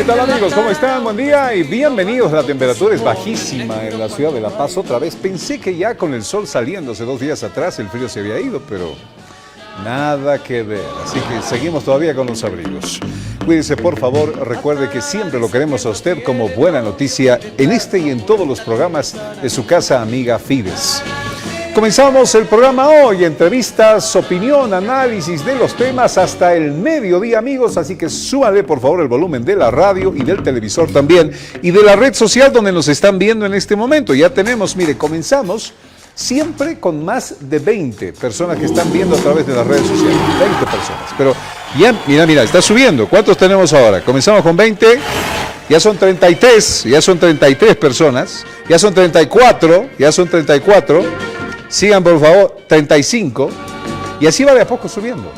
¿Qué tal, amigos? ¿Cómo están? Buen día y bienvenidos. La temperatura es bajísima en la ciudad de La Paz otra vez. Pensé que ya con el sol saliendo hace 2 días atrás el frío se había ido, pero nada que ver. Así que seguimos todavía con los abrigos. Cuídese, por favor. Recuerde que siempre lo queremos a usted como buena noticia en este y en todos los programas de su casa amiga Fides. Comenzamos el programa hoy, entrevistas, opinión, análisis de los temas hasta el mediodía, amigos, así que súbale por favor el volumen de la radio y del televisor también y de la red social donde nos están viendo en este momento. Ya tenemos, mire, comenzamos siempre con más de 20 personas que están viendo a través de las redes sociales, 20 personas, pero ya, mira, está subiendo. ¿Cuántos tenemos ahora? Comenzamos con 20, ya son 33 personas, ya son 34, sigan por favor, 35, y así va de a poco subiendo.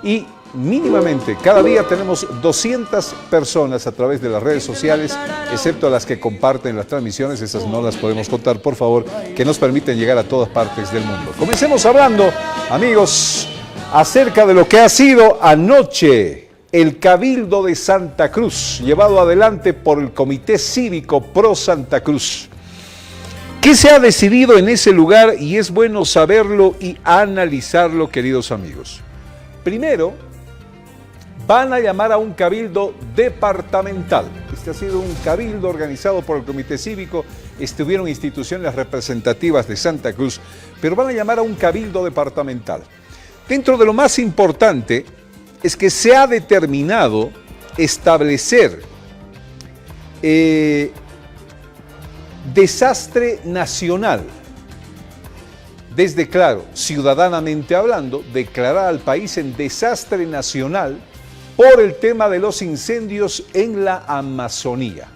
Y mínimamente, cada día tenemos 200 personas a través de las redes sociales, excepto las que comparten las transmisiones, esas no las podemos contar, por favor, que nos permiten llegar a todas partes del mundo. Comencemos hablando, amigos, acerca de lo que ha sido anoche el Cabildo de Santa Cruz, llevado adelante por el Comité Cívico Pro Santa Cruz. ¿Qué se ha decidido en ese lugar? Y es bueno saberlo y analizarlo, queridos amigos. Primero, van a llamar a un cabildo departamental. Este ha sido un cabildo organizado por el Comité Cívico. Estuvieron instituciones representativas de Santa Cruz, pero van a llamar a un cabildo departamental. Dentro de lo más importante es que se ha determinado establecer desastre nacional. Desde, claro, ciudadanamente hablando, declarar al país en desastre nacional por el tema de los incendios en la Amazonía.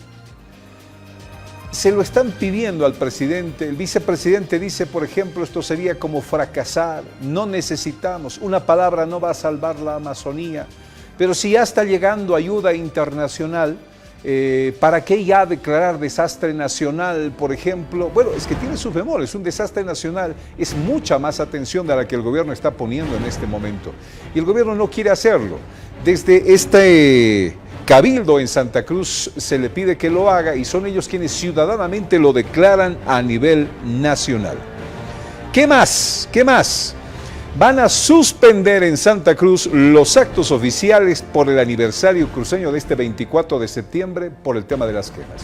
Se lo están pidiendo al presidente. El vicepresidente dice, por ejemplo, esto sería como fracasar, no necesitamos, una palabra no va a salvar la Amazonía, pero si ya está llegando ayuda internacional, ¿para qué ya declarar desastre nacional, por ejemplo? Bueno, es que tiene sus bemoles. Un desastre nacional es mucha más atención de la que el gobierno está poniendo en este momento. Y el gobierno no quiere hacerlo. Desde este cabildo en Santa Cruz se le pide que lo haga y son ellos quienes ciudadanamente lo declaran a nivel nacional. ¿Qué más? ¿Qué más? Van a suspender en Santa Cruz los actos oficiales por el aniversario cruceño de este 24 de septiembre por el tema de las quemas.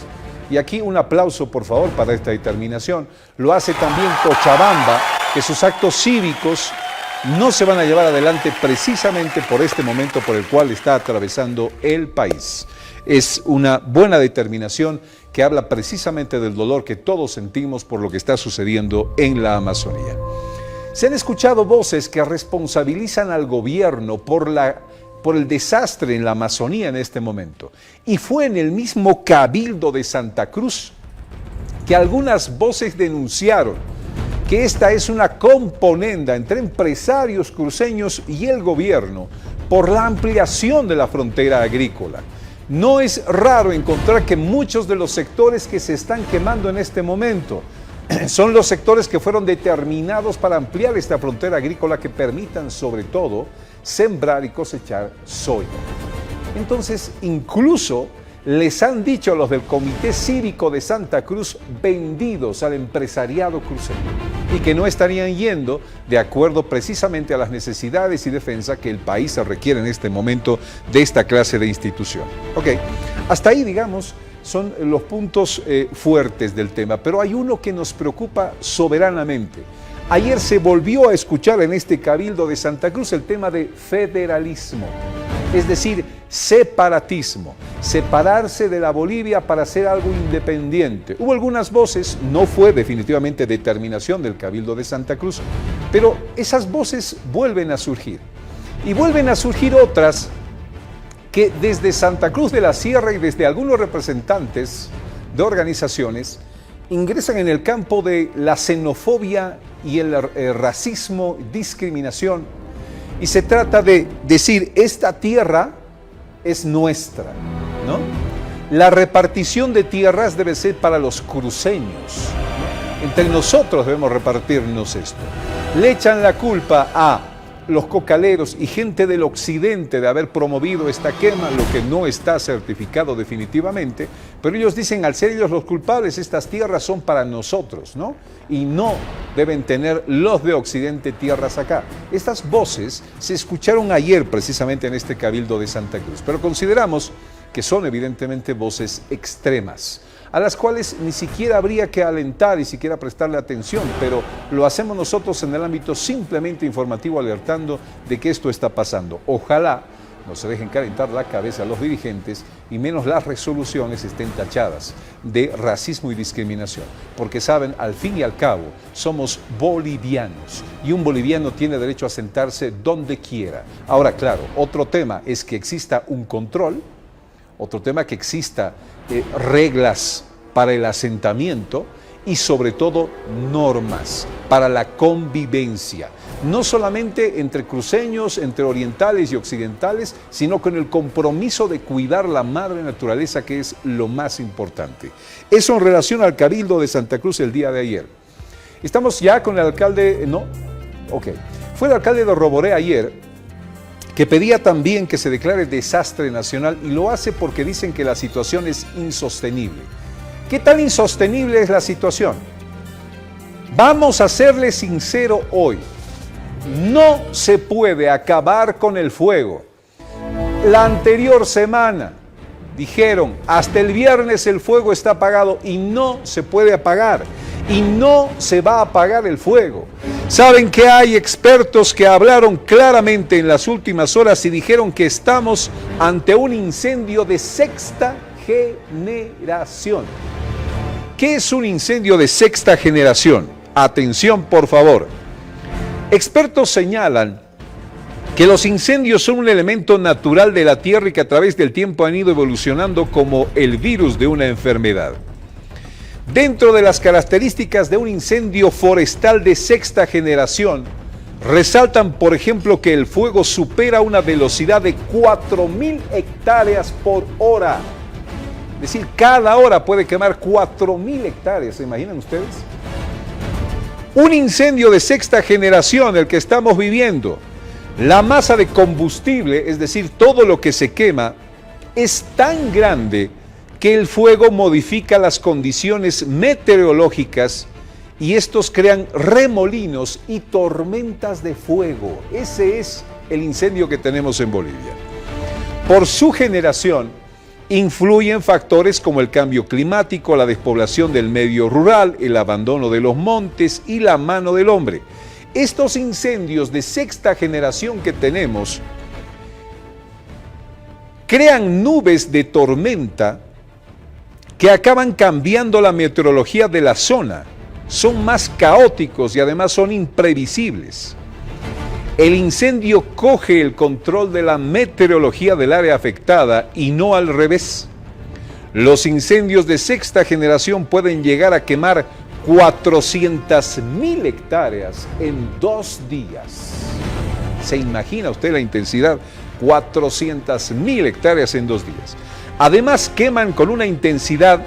Y aquí un aplauso, por favor, para esta determinación. Lo hace también Cochabamba, que sus actos cívicos no se van a llevar adelante precisamente por este momento por el cual está atravesando el país. Es una buena determinación que habla precisamente del dolor que todos sentimos por lo que está sucediendo en la Amazonía. Se han escuchado voces que responsabilizan al gobierno por el desastre en la Amazonía en este momento. Y fue en el mismo Cabildo de Santa Cruz que algunas voces denunciaron que esta es una componenda entre empresarios cruceños y el gobierno por la ampliación de la frontera agrícola. No es raro encontrar que muchos de los sectores que se están quemando en este momento son los sectores que fueron determinados para ampliar esta frontera agrícola que permitan, sobre todo, sembrar y cosechar soya. Entonces, incluso les han dicho a los del Comité Cívico de Santa Cruz vendidos al empresariado cruceño y que no estarían yendo de acuerdo precisamente a las necesidades y defensa que el país requiere en este momento de esta clase de institución. Ok, hasta ahí, digamos, son los puntos fuertes del tema, pero hay uno que nos preocupa soberanamente. Ayer se volvió a escuchar en este Cabildo de Santa Cruz el tema de federalismo, es decir, separatismo, separarse de la Bolivia para hacer algo independiente. Hubo algunas voces, no fue definitivamente determinación del Cabildo de Santa Cruz, pero esas voces vuelven a surgir. Y vuelven a surgir otras que desde Santa Cruz de la Sierra y desde algunos representantes de organizaciones ingresan en el campo de la xenofobia y el racismo, discriminación, y se trata de decir, esta tierra es nuestra, ¿no? La repartición de tierras debe ser para los cruceños, ¿no? Entre nosotros debemos repartirnos esto. Le echan la culpa a los cocaleros y gente del occidente de haber promovido esta quema, lo que no está certificado definitivamente, pero ellos dicen, al ser ellos los culpables, estas tierras son para nosotros, ¿no? Y no deben tener los de occidente tierras acá. Estas voces se escucharon ayer precisamente en este Cabildo de Santa Cruz, pero consideramos que son evidentemente voces extremas, a las cuales ni siquiera habría que alentar y siquiera prestarle atención, pero lo hacemos nosotros en el ámbito simplemente informativo, alertando de que esto está pasando. Ojalá no se dejen calentar la cabeza a los dirigentes y menos las resoluciones estén tachadas de racismo y discriminación, porque saben, al fin y al cabo, somos bolivianos y un boliviano tiene derecho a sentarse donde quiera. Ahora, claro, otro tema es que exista un control, otro tema que exista reglas para el asentamiento y sobre todo normas para la convivencia, no solamente entre cruceños, entre orientales y occidentales, sino con el compromiso de cuidar la madre naturaleza, que es lo más importante. Eso en relación al Cabildo de Santa Cruz el día de ayer. Estamos ya con el alcalde, ¿no? Ok. Fue el alcalde de Roboré ayer, que pedía también que se declare desastre nacional, y lo hace porque dicen que la situación es insostenible. ¿Qué tan insostenible es la situación? Vamos a serle sincero hoy. No se puede acabar con el fuego. La anterior semana dijeron, hasta el viernes el fuego está apagado, y no se puede apagar. Y no se va a apagar el fuego. Saben que hay expertos que hablaron claramente en las últimas horas y dijeron que estamos ante un incendio de sexta generación. ¿Qué es un incendio de sexta generación? Atención, por favor. Expertos señalan que los incendios son un elemento natural de la Tierra y que a través del tiempo han ido evolucionando como el virus de una enfermedad. Dentro de las características de un incendio forestal de sexta generación, resaltan, por ejemplo, que el fuego supera una velocidad de 4.000 hectáreas por hora. Es decir, cada hora puede quemar 4.000 hectáreas, ¿se imaginan ustedes? Un incendio de sexta generación, el que estamos viviendo, la masa de combustible, es decir, todo lo que se quema, es tan grande que el fuego modifica las condiciones meteorológicas y estos crean remolinos y tormentas de fuego. Ese es el incendio que tenemos en Bolivia. Por su generación, influyen factores como el cambio climático, la despoblación del medio rural, el abandono de los montes y la mano del hombre. Estos incendios de sexta generación que tenemos crean nubes de tormenta que acaban cambiando la meteorología de la zona. Son más caóticos y además son imprevisibles. El incendio coge el control de la meteorología del área afectada y no al revés. Los incendios de sexta generación pueden llegar a quemar 400.000 hectáreas en 2 días. ¿Se imagina usted la intensidad? 400.000 hectáreas en 2 días. Además, queman con una intensidad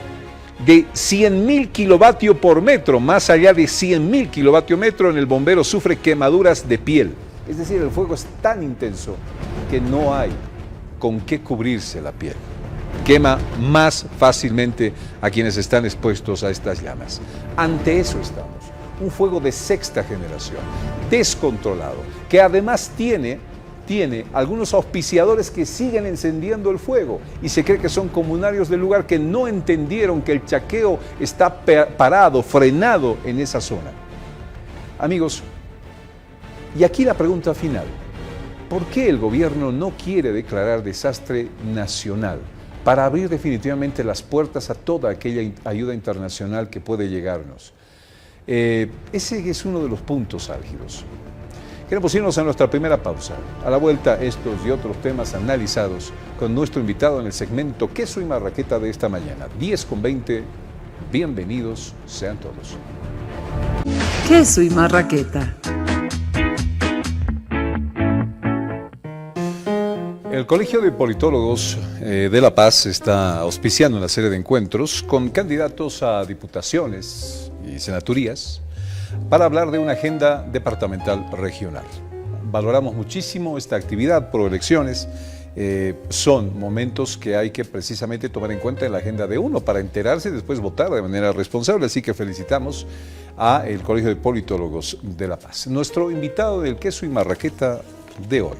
de 100.000 kilovatios por metro. Más allá de 100.000 kilovatios metro, en el bombero sufre quemaduras de piel. Es decir, el fuego es tan intenso que no hay con qué cubrirse la piel. Quema más fácilmente a quienes están expuestos a estas llamas. Ante eso estamos. Un fuego de sexta generación, descontrolado, que además tiene algunos auspiciadores que siguen encendiendo el fuego y se cree que son comunarios del lugar que no entendieron que el chaqueo está parado, frenado en esa zona. Amigos, y aquí la pregunta final: ¿por qué el gobierno no quiere declarar desastre nacional para abrir definitivamente las puertas a toda aquella ayuda internacional que puede llegarnos? Ese es uno de los puntos álgidos. Queremos irnos a nuestra primera pausa. A la vuelta, estos y otros temas analizados con nuestro invitado en el segmento Queso y Marraqueta de esta mañana. 10:20. Bienvenidos sean todos. Queso y Marraqueta. El Colegio de Politólogos de La Paz está auspiciando una serie de encuentros con candidatos a diputaciones y senaturías para hablar de una agenda departamental regional. valoramos muchísimo esta actividad pro elecciones. Son momentos que hay que precisamente tomar en cuenta en la agenda de uno para enterarse y después votar de manera responsable. Así que felicitamos a el Colegio de Politólogos de La Paz. Nuestro invitado del queso y marraqueta de hoy.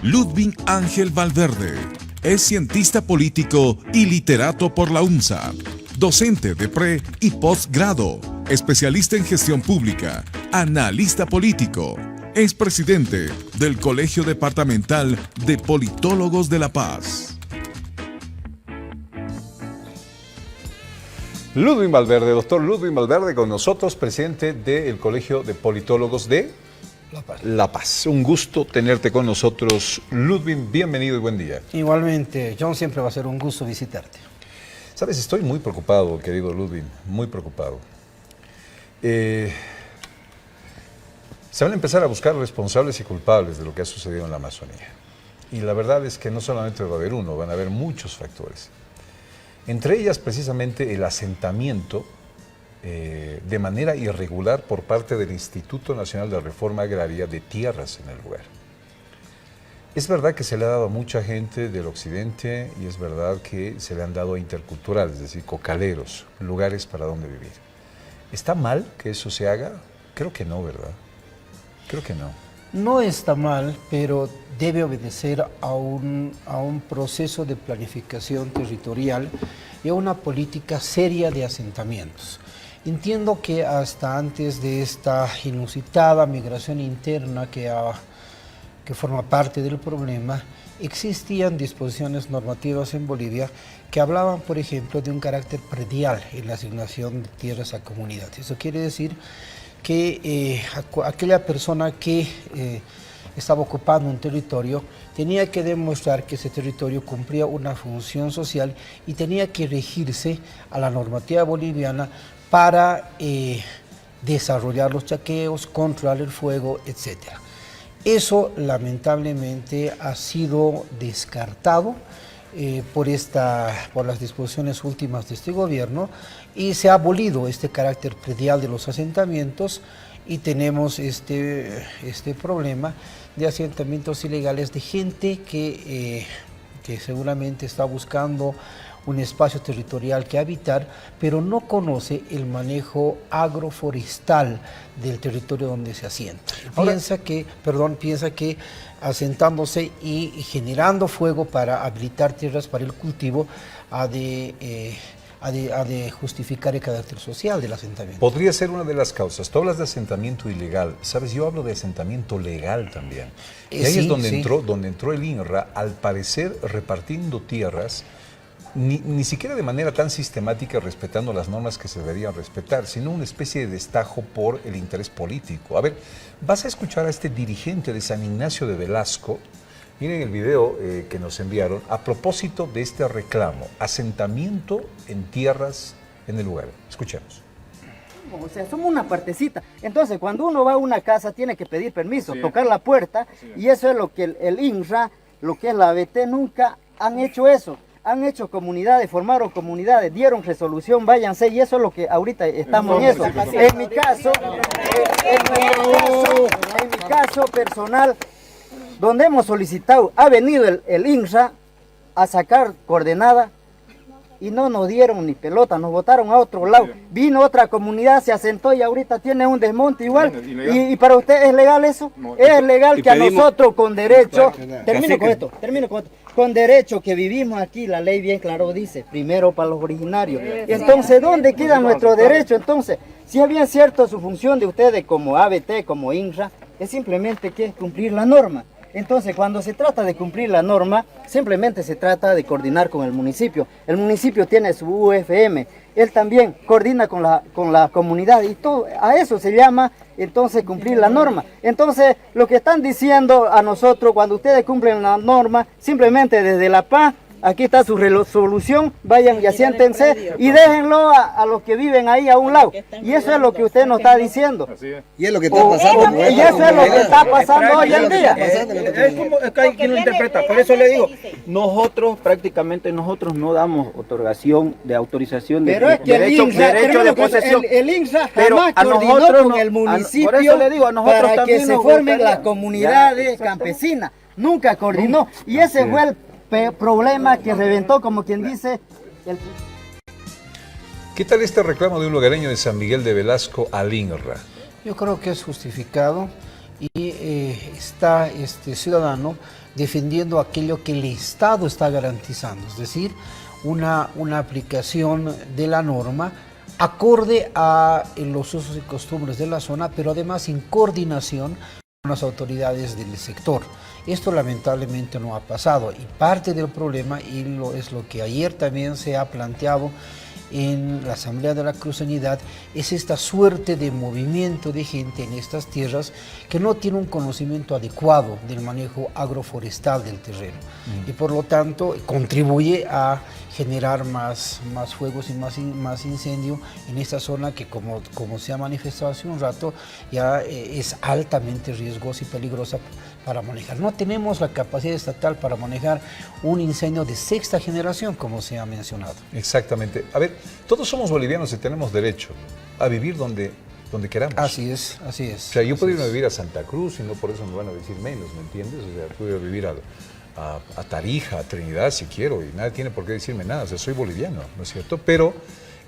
Ludwig Ángel Valverde es cientista político y literato por la UNSAP, docente de pre y postgrado, especialista en gestión pública, analista político. Es presidente del Colegio Departamental de Politólogos de La Paz. Ludwig Valverde, doctor Ludwig Valverde con nosotros, presidente del Colegio de Politólogos de La Paz. Un gusto tenerte con nosotros, Ludwig. Bienvenido y buen día. Igualmente, John, siempre va a ser un gusto visitarte. Sabes, estoy muy preocupado, querido Ludwig, muy preocupado. Se van a empezar a buscar responsables y culpables de lo que ha sucedido en la Amazonía. Y la verdad es que no solamente va a haber uno, van a haber muchos factores. Entre ellas, precisamente, el asentamiento de manera irregular por parte del Instituto Nacional de Reforma Agraria de tierras en el lugar. Es verdad que se le ha dado a mucha gente del occidente y es verdad que se le han dado a interculturales, es decir, cocaleros, lugares para donde vivir. ¿Está mal que eso se haga? Creo que no, ¿verdad? Creo que no. No está mal, pero debe obedecer a un proceso de planificación territorial y a una política seria de asentamientos. Entiendo que hasta antes de esta inusitada migración interna que forma parte del problema, existían disposiciones normativas en Bolivia que hablaban, por ejemplo, de un carácter predial en la asignación de tierras a comunidades. Eso quiere decir que aquella persona que estaba ocupando un territorio tenía que demostrar que ese territorio cumplía una función social y tenía que regirse a la normativa boliviana para desarrollar los chaqueos, controlar el fuego, etc. Eso lamentablemente ha sido descartado por las disposiciones últimas de este gobierno y se ha abolido este carácter predial de los asentamientos y tenemos este problema de asentamientos ilegales de gente que seguramente está buscando un espacio territorial que habitar, pero no conoce el manejo agroforestal del territorio donde se asienta. Piensa que asentándose y generando fuego para habilitar tierras para el cultivo ha de justificar el carácter social del asentamiento. Podría ser una de las causas. Tú hablas de asentamiento ilegal. Sabes, yo hablo de asentamiento legal también. Y ahí es donde entró el INRA, al parecer repartiendo tierras, ni siquiera de manera tan sistemática respetando las normas que se deberían respetar, sino una especie de destajo por el interés político. A ver, vas a escuchar a este dirigente de San Ignacio de Velasco. Miren el video que nos enviaron a propósito de este reclamo, asentamiento en tierras en el lugar. Escuchemos. O sea, somos una partecita. Entonces, cuando uno va a una casa, tiene que pedir permiso, tocar la puerta, y eso es lo que el INRA, lo que es la ABT, nunca han hecho eso. Han hecho comunidades, formaron comunidades, dieron resolución, váyanse, y eso es lo que ahorita estamos en eso. En mi caso personal, donde hemos solicitado, ha venido el INRA a sacar coordenadas y no nos dieron ni pelota, nos botaron a otro lado. Vino otra comunidad, se asentó y ahorita tiene un desmonte igual. ¿Y para usted es legal eso? Es legal que a nosotros con derecho, termino con esto, con derecho que vivimos aquí, la ley bien claro dice, primero para los originarios. Entonces, ¿dónde queda nuestro derecho? Entonces, si es bien cierto su función de ustedes como ABT, como INRA, es simplemente que cumplir la norma. Entonces, cuando se trata de cumplir la norma, simplemente se trata de coordinar con el municipio. El municipio tiene su UFM, él también coordina con la comunidad y todo, a eso se llama entonces cumplir la norma. Entonces, lo que están diciendo a nosotros, cuando ustedes cumplen la norma, simplemente desde La Paz Aquí está su resolución, vayan y asiéntense y déjenlo a los que viven ahí a un lado. Y eso es lo que usted nos está diciendo. Y es lo que está pasando. Y eso es lo que está pasando hoy en día. Es que hay quien lo interpreta, por eso le digo, nosotros prácticamente no damos otorgación de autorización de Pero es que derecho de posesión. el INSA Pero jamás a coordinó nosotros con no- el municipio por eso le digo, a nosotros para que también se nos formen gustaría. las comunidades Ya, exacto. campesinas. Nunca coordinó. Y ese fue el problema que reventó, como quien dice, el... ¿Qué tal este reclamo de un lugareño de San Miguel de Velasco al INRA? Yo creo que es justificado y está este ciudadano defendiendo aquello que el Estado está garantizando, es decir, una aplicación de la norma acorde a los usos y costumbres de la zona, pero además en coordinación con las autoridades del sector. Esto lamentablemente no ha pasado y parte del problema, es lo que ayer también se ha planteado en la Asamblea de la Cruceñidad, es esta suerte de movimiento de gente en estas tierras que no tiene un conocimiento adecuado del manejo agroforestal del terreno y por lo tanto contribuye a generar más fuegos y más incendio en esta zona que como se ha manifestado hace un rato ya es altamente riesgosa y peligrosa para manejar. No tenemos la capacidad estatal para manejar un incendio de sexta generación como se ha mencionado. Exactamente. A ver, todos somos bolivianos y tenemos derecho a vivir donde queramos. Así es, así es. O sea, yo puedo irme a vivir a Santa Cruz y no por eso me van a decir menos, ¿me entiendes? O sea, puedo ir a vivir a Tarija, a Trinidad si quiero y nadie tiene por qué decirme nada. O sea, soy boliviano, ¿no es cierto? Pero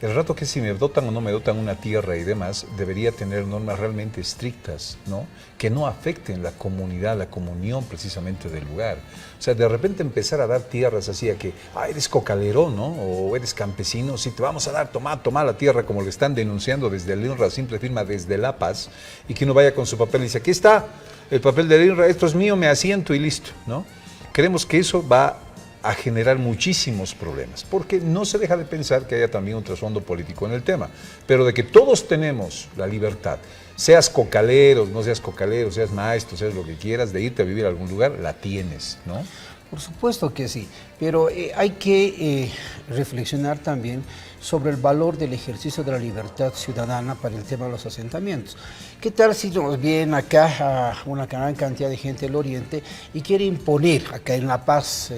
el rato que si me dotan o no me dotan una tierra y demás, debería tener normas realmente estrictas, ¿no? Que no afecten la comunidad, la comunión precisamente del lugar. O sea, de repente empezar a dar tierras así a que, eres cocalero, ¿no? O eres campesino, sí, te vamos a dar, toma la tierra, como le están denunciando desde el INRA, simple firma desde La Paz, y que uno vaya con su papel y dice, aquí está el papel del INRA, esto es mío, me asiento y listo, ¿no? Creemos que eso va a generar muchísimos problemas, porque no se deja de pensar que haya también un trasfondo político en el tema, pero de que todos tenemos la libertad, seas cocalero, no seas cocalero, seas maestro, seas lo que quieras, de irte a vivir a algún lugar, la tienes, ¿no? Por supuesto que sí, pero hay que reflexionar también sobre el valor del ejercicio de la libertad ciudadana para el tema de los asentamientos. ¿Qué tal si nos viene acá a una gran cantidad de gente del Oriente y quiere imponer, acá en La Paz,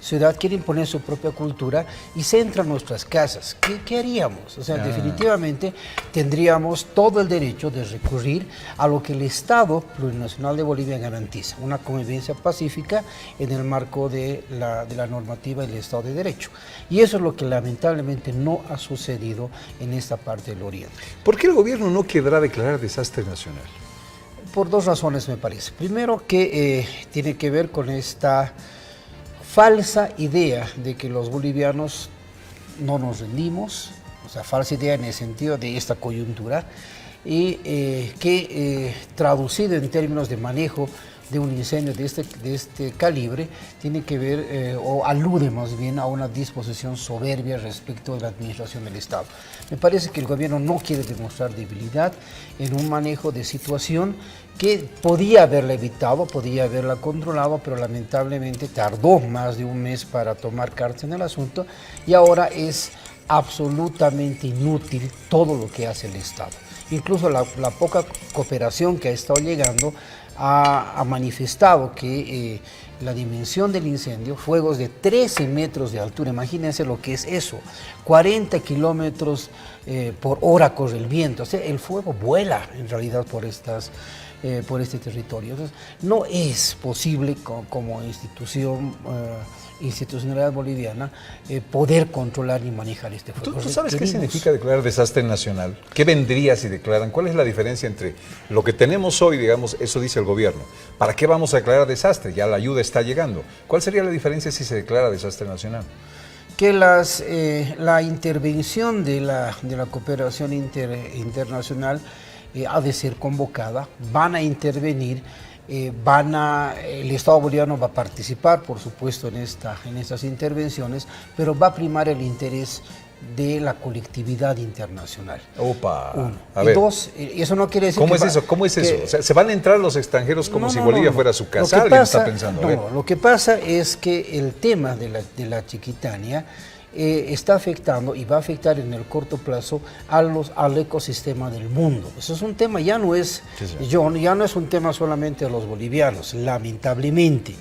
ciudad, quiere imponer su propia cultura y se entra en nuestras casas? ¿Qué haríamos? O sea, definitivamente tendríamos todo el derecho de recurrir a lo que el Estado Plurinacional de Bolivia garantiza, una convivencia pacífica en el marco de la normativa y del Estado de Derecho. Y eso es lo que lamentablemente no ha sucedido en esta parte del Oriente. ¿Por qué el gobierno no querrá declarar desastre nacional? Por dos razones me parece. Primero que tiene que ver con esta falsa idea de que los bolivianos no nos rendimos, o sea, falsa idea en el sentido de esta coyuntura, y que traducido en términos de manejo de un incendio de este calibre, tiene que ver o alude más bien a una disposición soberbia respecto de la administración del Estado. Me parece que el gobierno no quiere demostrar debilidad en un manejo de situación que podía haberla evitado, podía haberla controlado, pero lamentablemente tardó más de un mes para tomar cartas en el asunto y ahora es absolutamente inútil todo lo que hace el Estado. Incluso la poca cooperación que ha estado llegando ha manifestado que la dimensión del incendio, fuegos de 13 metros de altura, imagínense lo que es eso, 40 kilómetros por hora corre el viento, o sea, el fuego vuela en realidad por este territorio. Entonces, no es posible como institucionalidad boliviana poder controlar ni manejar este fuego. ¿Tú sabes qué significa declarar desastre nacional? ¿Qué vendría si declaran? ¿Cuál es la diferencia entre lo que tenemos hoy, digamos, eso dice el gobierno? ¿Para qué vamos a declarar desastre? Ya la ayuda está llegando. ¿Cuál sería la diferencia si se declara desastre nacional? Que la intervención de la cooperación internacional ha de ser convocada, van a intervenir, el Estado boliviano va a participar, por supuesto, en estas intervenciones, pero va a primar el interés de la colectividad internacional. Opa. Uno. A Y ver. dos, eso no quiere decir ¿Cómo que es va- eso? ¿Cómo es que- eso? O sea, ¿se van a entrar los extranjeros como No, si no, Bolivia no, no. fuera su Lo casa? que Alguien pasa- está pensando. A ver. no, lo que pasa es que el tema de la Chiquitania está afectando y va a afectar en el corto plazo al ecosistema del mundo. Eso es un tema, ya no es, ya no es un tema solamente de los bolivianos, lamentablemente.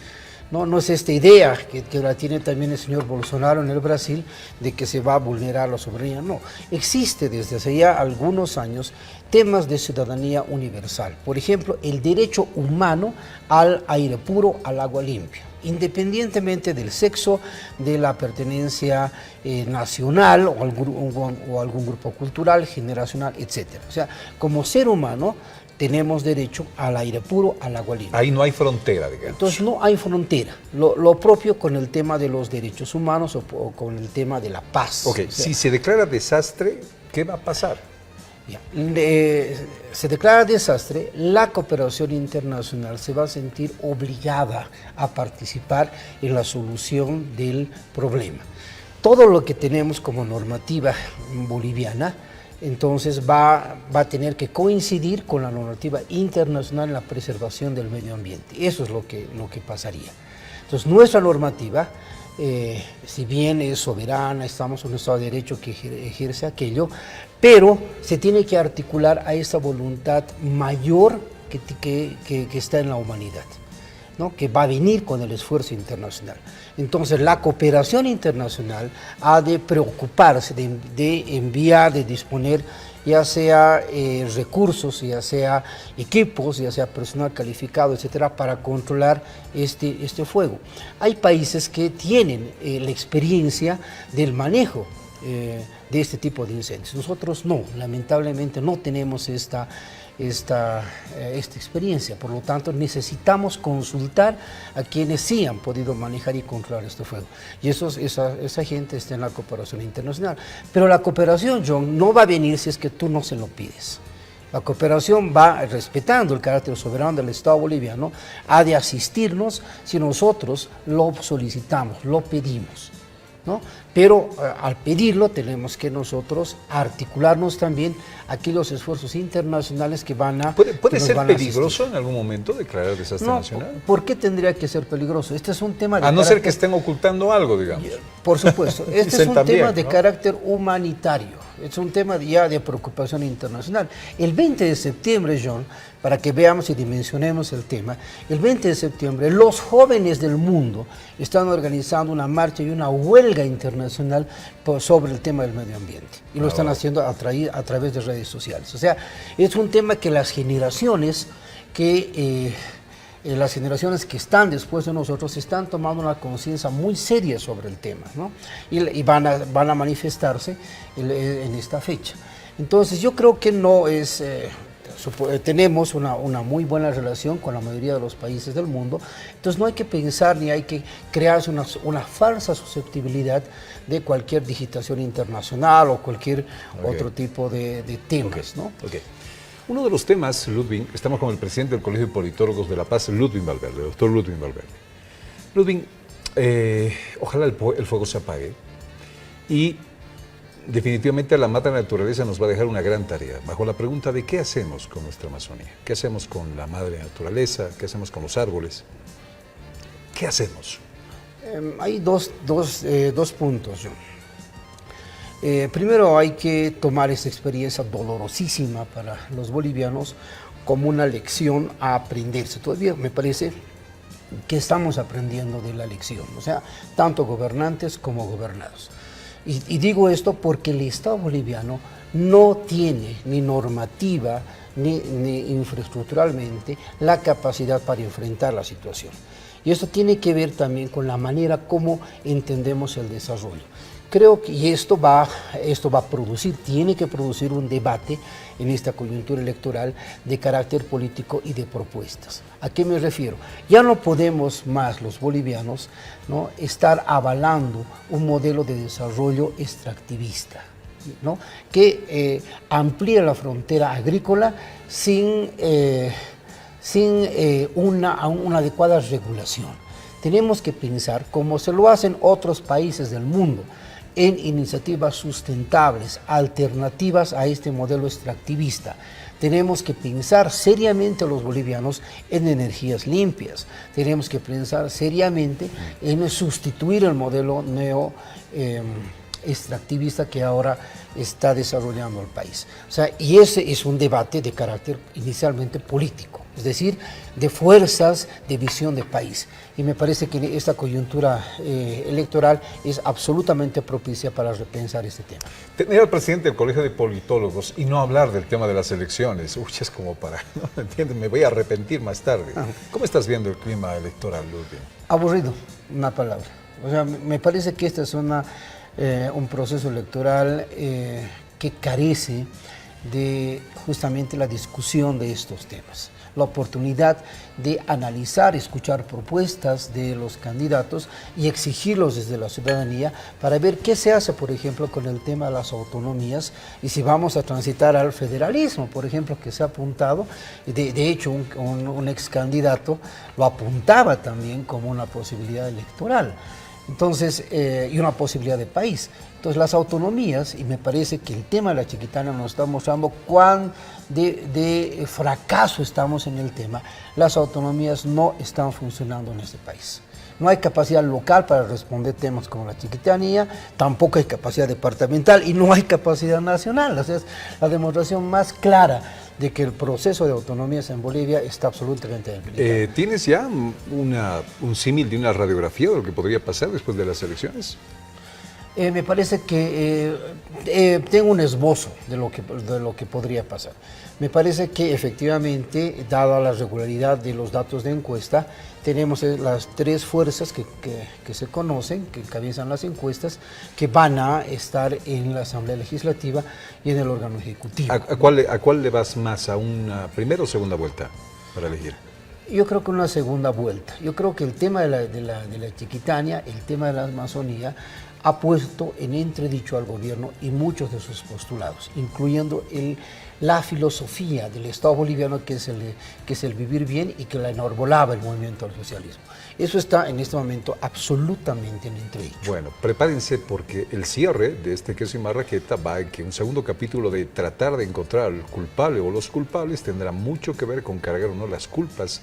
No es esta idea que la tiene también el señor Bolsonaro en el Brasil de que se va a vulnerar la soberanía. No, existe desde hace ya algunos años temas de ciudadanía universal. Por ejemplo, el derecho humano al aire puro, al agua limpia, independientemente del sexo, de la pertenencia nacional o algún grupo cultural, generacional, etc. O sea, como ser humano tenemos derecho al aire puro, al agua limpia. Ahí no hay frontera, digamos. Entonces no hay frontera. Lo propio con el tema de los derechos humanos o con el tema de la paz. Ok, O sea, si se declara desastre, ¿qué va a pasar? ya, se declara desastre, la cooperación internacional se va a sentir obligada a participar en la solución del problema. Todo lo que tenemos como normativa boliviana, entonces va a tener que coincidir con la normativa internacional en la preservación del medio ambiente. Eso es lo que pasaría. Entonces nuestra normativa, si bien es soberana, estamos en un Estado de Derecho que ejerce aquello, pero se tiene que articular a esa voluntad mayor que está en la humanidad, ¿no? Que va a venir con el esfuerzo internacional. Entonces la cooperación internacional ha de preocuparse de enviar, de disponer ya sea recursos, ya sea equipos, ya sea personal calificado, etcétera, para controlar este fuego. Hay países que tienen la experiencia del manejo de este tipo de incendios. Nosotros no, lamentablemente no tenemos esta experiencia, por lo tanto necesitamos consultar a quienes sí han podido manejar y controlar este fuego. Y esa gente está en la cooperación internacional. Pero la cooperación, John, no va a venir si es que tú no se lo pides. La cooperación va respetando el carácter soberano del Estado boliviano, ha de asistirnos si nosotros lo solicitamos, lo pedimos, ¿no? Pero al pedirlo tenemos que nosotros articularnos también aquellos esfuerzos internacionales que van a... ¿Puede que nos ser van a asistir. peligroso en algún momento declarar desastre No, nacional? ¿por qué tendría que ser peligroso? Este es un tema de A no ser que carácter- estén ocultando algo, digamos. Por supuesto, este es Dicen un también, tema de ¿no? carácter humanitario, es un tema ya de preocupación internacional. El 20 de septiembre, John, para que veamos y dimensionemos el tema, el 20 de septiembre los jóvenes del mundo están organizando una marcha y una huelga internacional sobre el tema del medio ambiente. Y lo están haciendo a través de redes sociales. O sea, es un tema que las generaciones que están después de nosotros están tomando una conciencia muy seria sobre el tema, ¿no? Y van a manifestarse en esta fecha. Entonces yo creo que no es... tenemos una muy buena relación con la mayoría de los países del mundo, entonces no hay que pensar ni hay que crearse una falsa susceptibilidad de cualquier digitación internacional o cualquier otro tipo de temas, ¿no? Ok. Uno de los temas, Ludwig, estamos con el presidente del Colegio de Politólogos de La Paz, Ludwig Valverde, doctor Ludwig Valverde. Ludwig, ojalá el fuego se apague y definitivamente la madre naturaleza nos va a dejar una gran tarea, bajo la pregunta de qué hacemos con nuestra Amazonía, qué hacemos con la madre naturaleza, qué hacemos con los árboles, qué hacemos. Hay dos puntos, John. Primero hay que tomar esta experiencia dolorosísima para los bolivianos como una lección a aprenderse. Todavía me parece que estamos aprendiendo de la lección, o sea, tanto gobernantes como gobernados. Y digo esto porque el Estado boliviano no tiene ni normativa ni infraestructuralmente la capacidad para enfrentar la situación. Y esto tiene que ver también con la manera como entendemos el desarrollo. Creo que esto va a producir, tiene que producir un debate en esta coyuntura electoral de carácter político y de propuestas. ¿A qué me refiero? Ya no podemos más los bolivianos, ¿no?, estar avalando un modelo de desarrollo extractivista, ¿no?, que amplía la frontera agrícola sin una adecuada regulación. Tenemos que pensar como se lo hacen otros países del mundo, en iniciativas sustentables, alternativas a este modelo extractivista. Tenemos que pensar seriamente los bolivianos en energías limpias. Tenemos que pensar seriamente en sustituir el modelo extractivista que ahora está desarrollando el país. O sea, y ese es un debate de carácter inicialmente político, es decir, de fuerzas de visión de país. Y me parece que esta coyuntura electoral es absolutamente propicia para repensar este tema. Tener al presidente del Colegio de Politólogos y no hablar del tema de las elecciones, es como para, ¿no? ¿Entiendes? Me voy a arrepentir más tarde. ¿Cómo estás viendo el clima electoral, Ludwig? Aburrido, una palabra. O sea, me parece que esta es un proceso electoral que carece de justamente la discusión de estos temas, la oportunidad de analizar, escuchar propuestas de los candidatos y exigirlos desde la ciudadanía para ver qué se hace, por ejemplo, con el tema de las autonomías y si vamos a transitar al federalismo, por ejemplo, que se ha apuntado, de hecho un ex candidato lo apuntaba también como una posibilidad electoral. Entonces, y una posibilidad de país. Entonces, las autonomías, y me parece que el tema de la Chiquitana nos está mostrando cuán de fracaso estamos en el tema, las autonomías no están funcionando en este país. No hay capacidad local para responder temas como la chiquitanía, tampoco hay capacidad departamental y no hay capacidad nacional. O sea, es la demostración más clara de que el proceso de autonomías en Bolivia está absolutamente debilitado. ¿Tienes ya un símil de una radiografía de lo que podría pasar después de las elecciones? Me parece que tengo un esbozo de lo que podría pasar. Me parece que efectivamente, dada la regularidad de los datos de encuesta, tenemos las tres fuerzas que se conocen, que encabezan las encuestas, que van a estar en la Asamblea Legislativa y en el órgano ejecutivo. ¿A cuál le vas más? ¿A una primera o segunda vuelta para elegir? Yo creo que una segunda vuelta. Yo creo que el tema de la Chiquitania, el tema de la Amazonía, ha puesto en entredicho al gobierno y muchos de sus postulados, incluyendo la filosofía del Estado boliviano, que es el vivir bien y que la enarbolaba el movimiento al socialismo. Eso está en este momento absolutamente en entredicho. Bueno, prepárense porque el cierre de este Queso y Marraqueta va en que un segundo capítulo de tratar de encontrar al culpable o los culpables tendrá mucho que ver con cargar o no las culpas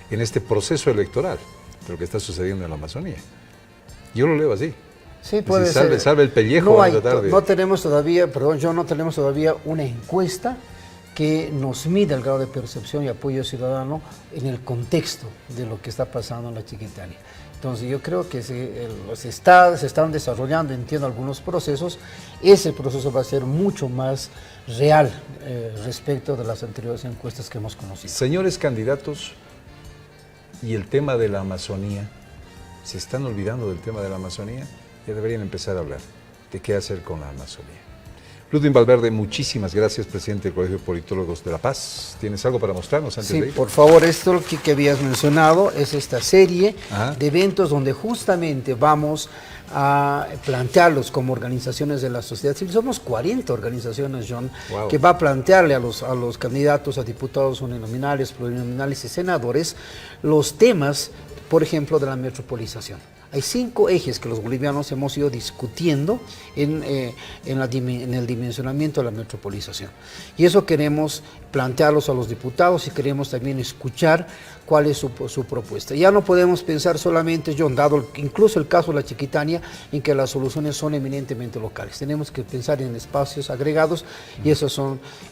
en este proceso electoral de lo que está sucediendo en la Amazonía. Yo lo leo así. Sí, puede ser. Salve el pellejo. No tenemos todavía una encuesta que nos mida el grado de percepción y apoyo ciudadano en el contexto de lo que está pasando en la Chiquitania. Entonces yo creo que se están desarrollando, entiendo, algunos procesos. Ese proceso va a ser mucho más real respecto de las anteriores encuestas que hemos conocido. Señores candidatos, y el tema de la Amazonía, ¿se están olvidando del tema de la Amazonía? Ya deberían empezar a hablar de qué hacer con la Amazonía. Ludwig Valverde, muchísimas gracias, presidente del Colegio de Politólogos de La Paz. ¿Tienes algo para mostrarnos antes de ir? Sí, por favor, esto que habías mencionado es esta serie de eventos donde justamente vamos a plantearlos como organizaciones de la sociedad civil. Somos 40 organizaciones, John, que va a plantearle a los candidatos a diputados uninominales, plurinominales y senadores los temas, por ejemplo, de la metropolización. Hay 5 ejes que los bolivianos hemos ido discutiendo en el dimensionamiento de la metropolización. Y eso queremos plantearlos a los diputados y queremos también escuchar cuál es su propuesta. Ya no podemos pensar solamente, John, dado incluso el caso de la Chiquitania, en que las soluciones son eminentemente locales. Tenemos que pensar en espacios agregados y esa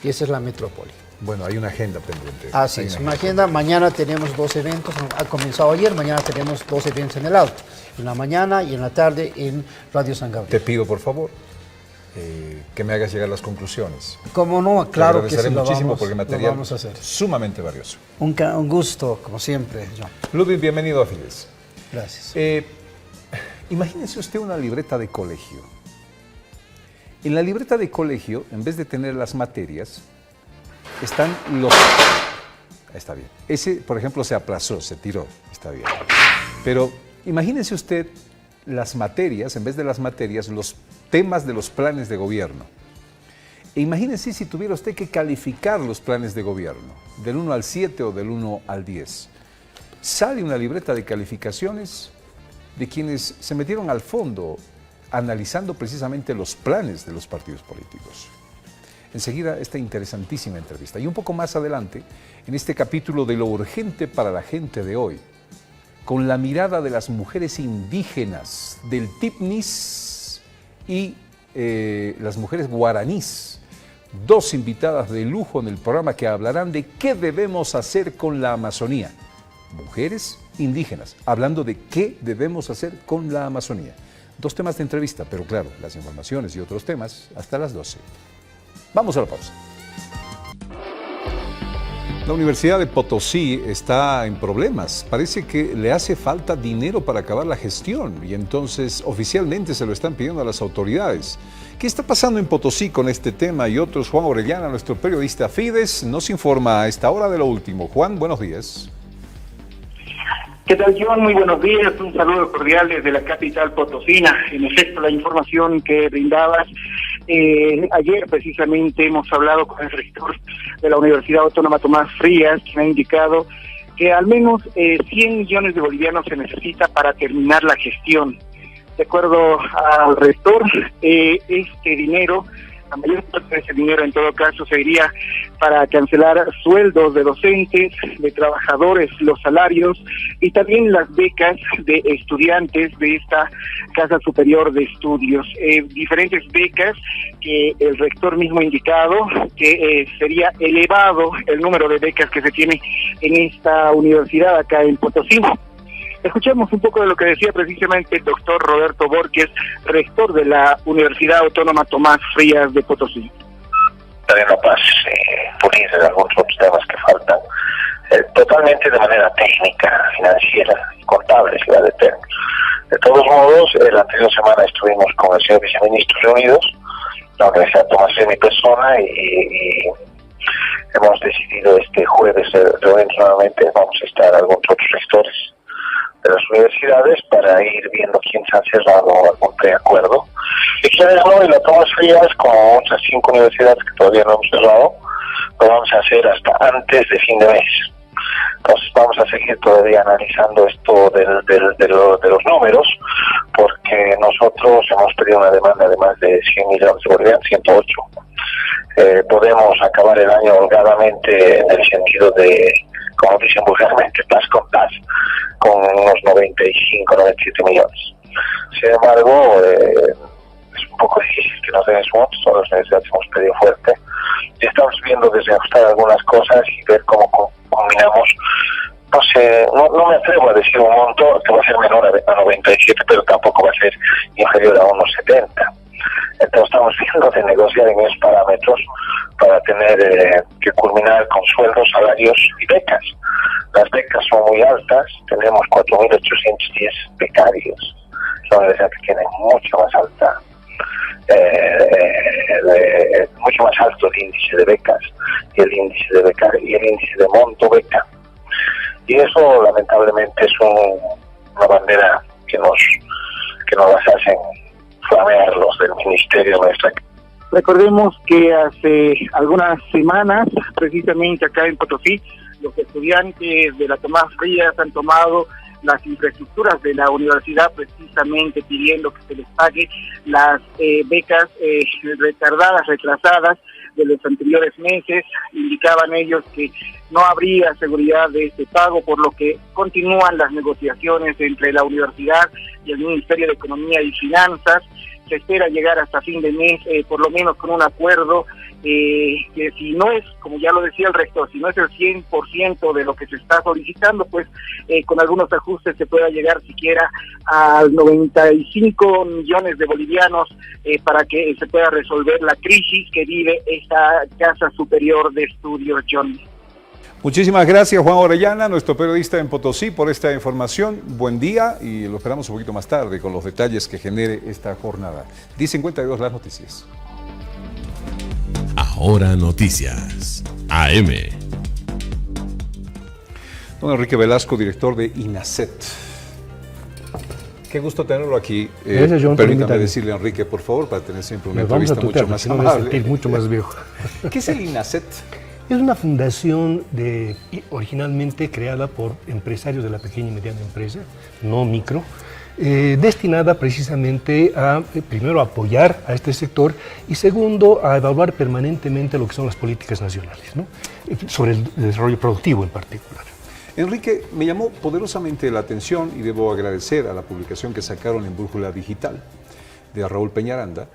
es la metrópoli. Bueno, hay una agenda pendiente. Así es, una agenda. Mañana tenemos 2 eventos, ha comenzado ayer, mañana tenemos 2 eventos en el Alto, en la mañana y en la tarde en Radio San Gabriel. Te pido, por favor, que me hagas llegar las conclusiones. Como no, claro que sí, muchísimo porque el material vamos a hacer. Sumamente valioso. Un gusto, como siempre, John. Ludwig, bienvenido a Fides. Gracias. Imagínese usted una libreta de colegio. En la libreta de colegio, en vez de tener las materias, están los... Está bien. Ese, por ejemplo, se aplazó, se tiró. Está bien. Pero imagínese usted las materias, en vez de las materias, los temas de los planes de gobierno. E imagínese si tuviera usted que calificar los planes de gobierno, del 1 al 7 o del 1 al 10. Sale una libreta de calificaciones de quienes se metieron al fondo analizando precisamente los planes de los partidos políticos. Enseguida esta interesantísima entrevista. Y un poco más adelante, en este capítulo de lo urgente para la gente de hoy, con la mirada de las mujeres indígenas del Tipnis y las mujeres guaranís, dos invitadas de lujo en el programa que hablarán de qué debemos hacer con la Amazonía. Mujeres indígenas, hablando de qué debemos hacer con la Amazonía. Dos temas de entrevista, pero claro, las informaciones y otros temas hasta las 12. Vamos a la pausa. La Universidad de Potosí está en problemas. Parece que le hace falta dinero para acabar la gestión y entonces oficialmente se lo están pidiendo a las autoridades. ¿Qué está pasando en Potosí con este tema y otros? Juan Orellana, nuestro periodista Fides, nos informa a esta hora de lo último. Juan, buenos días. ¿Qué tal, John? Muy buenos días. Un saludo cordial desde la capital potosina. En efecto, la información que brindabas, ayer precisamente hemos hablado con el rector de la Universidad Autónoma Tomás Frías, quien ha indicado que al menos 100 millones de bolivianos se necesita para terminar la gestión. De acuerdo al rector, este dinero, la mayor parte de ese dinero en todo caso se iría para cancelar sueldos de docentes, de trabajadores, los salarios y también las becas de estudiantes de esta Casa Superior de Estudios. Diferentes becas que el rector mismo ha indicado que sería elevado el número de becas que se tiene en esta universidad acá en Potosí. Escuchemos un poco de lo que decía precisamente el doctor Roberto Borges, rector de la Universidad Autónoma Tomás Frías de Potosí. También la paz, pulir algunos otros temas que faltan, totalmente de manera técnica, financiera y contable, ciudad de términos. De todos modos, la anterior semana estuvimos con el señor viceministro reunidos, la Universidad Tomás Frías, mi persona, y hemos decidido este jueves reunirnos nuevamente. Vamos a estar algunos otros rectores de las universidades para ir viendo quién se ha cerrado algún preacuerdo y quiénes no, y la Tomás Frías, como otras 5 universidades que todavía no hemos cerrado, lo vamos a hacer hasta antes de fin de mes. Entonces vamos a seguir todavía analizando esto de los números, porque nosotros hemos pedido una demanda de más de 100 millones de bolivianos, 108. Podemos acabar el año holgadamente en el sentido de, como dicen vulgarmente, paz con paz, con unos 95, 97 millones. Sin embargo, es un poco difícil que nos den esos montos. Todas las universidades hemos pedido fuerte y estamos viendo desajustar algunas cosas y ver cómo combinamos. No sé, no me atrevo a decir un monto que va a ser menor a 97, pero tampoco va a ser inferior a unos 70. Entonces estamos viendo de negociar en esos parámetros para tener que culminar con sueldos, salarios y becas. Las becas son muy altas, tenemos 4.810 becarios. Es una universidad que tiene mucho más alto el índice de becas y el índice de becarios y el índice de monto beca. Y eso lamentablemente es una bandera que nos las hacen flamear los del Ministerio nuestra. Recordemos que hace algunas semanas, precisamente acá en Potosí, los estudiantes de la Tomás Frías han tomado las infraestructuras de la universidad precisamente pidiendo que se les pague las becas retrasadas de los anteriores meses. Indicaban ellos que no habría seguridad de este pago, por lo que continúan las negociaciones entre la universidad y el Ministerio de Economía y Finanzas. Se espera llegar hasta fin de mes, por lo menos con un acuerdo que si no es, como ya lo decía el rector, si no es el 100% de lo que se está solicitando, pues con algunos ajustes se pueda llegar siquiera a 95 millones de bolivianos para que se pueda resolver la crisis que vive esta Casa Superior de Estudios, John. Muchísimas gracias, Juan Orellana, nuestro periodista en Potosí, por esta información. Buen día y lo esperamos un poquito más tarde con los detalles que genere esta jornada. 10:52 las noticias. Ahora noticias. AM. Don Enrique Velasco, director de INACET. Qué gusto tenerlo aquí. Permítame decirle a Enrique, por favor, para tener siempre una entrevista mucho más amable. Mucho más viejo. ¿Qué es el INACET? Es una fundación originalmente creada por empresarios de la pequeña y mediana empresa, no micro, destinada precisamente a, primero, apoyar a este sector y segundo, a evaluar permanentemente lo que son las políticas nacionales, ¿no? Sobre el desarrollo productivo en particular. Enrique, me llamó poderosamente la atención y debo agradecer a la publicación que sacaron en Brújula Digital de Raúl Peñaranda,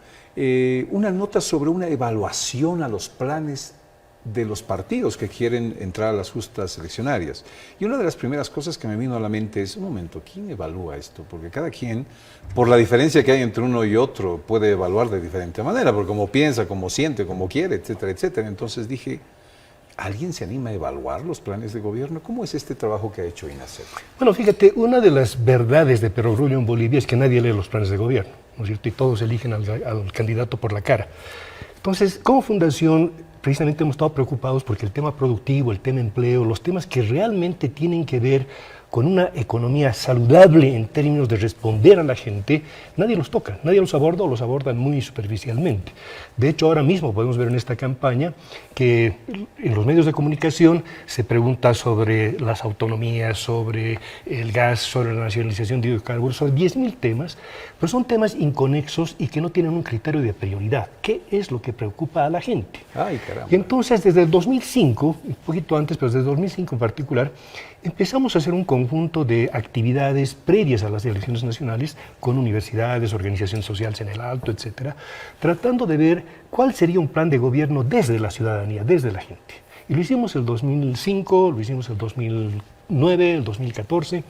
una nota sobre una evaluación a los planes de los partidos que quieren entrar a las justas eleccionarias. Y una de las primeras cosas que me vino a la mente es, un momento, ¿quién evalúa esto? Porque cada quien, por la diferencia que hay entre uno y otro, puede evaluar de diferente manera, porque como piensa, como siente, como quiere, etcétera, etcétera. Entonces dije, ¿alguien se anima a evaluar los planes de gobierno? ¿Cómo es este trabajo que ha hecho INACER? Bueno, fíjate, una de las verdades de perogrullo en Bolivia es que nadie lee los planes de gobierno, ¿no es cierto? Y todos eligen al candidato por la cara. Entonces, como fundación, precisamente hemos estado preocupados porque el tema productivo, el tema empleo, los temas que realmente tienen que ver con una economía saludable en términos de responder a la gente, nadie los toca, nadie los aborda o los abordan muy superficialmente. De hecho, ahora mismo podemos ver en esta campaña que en los medios de comunicación se pregunta sobre las autonomías, sobre el gas, sobre la nacionalización de hidrocarburos, sobre 10.000 temas, pero son temas inconexos y que no tienen un criterio de prioridad. ¿Qué es lo que preocupa a la gente? Ay, caramba. Y entonces, desde el 2005, un poquito antes, pero desde el 2005 en particular, empezamos a hacer un conjunto de actividades previas a las elecciones nacionales con universidades, organizaciones sociales en el Alto, etcétera, tratando de ver cuál sería un plan de gobierno desde la ciudadanía, desde la gente. Y lo hicimos el 2005, lo hicimos el 2009, el 2014,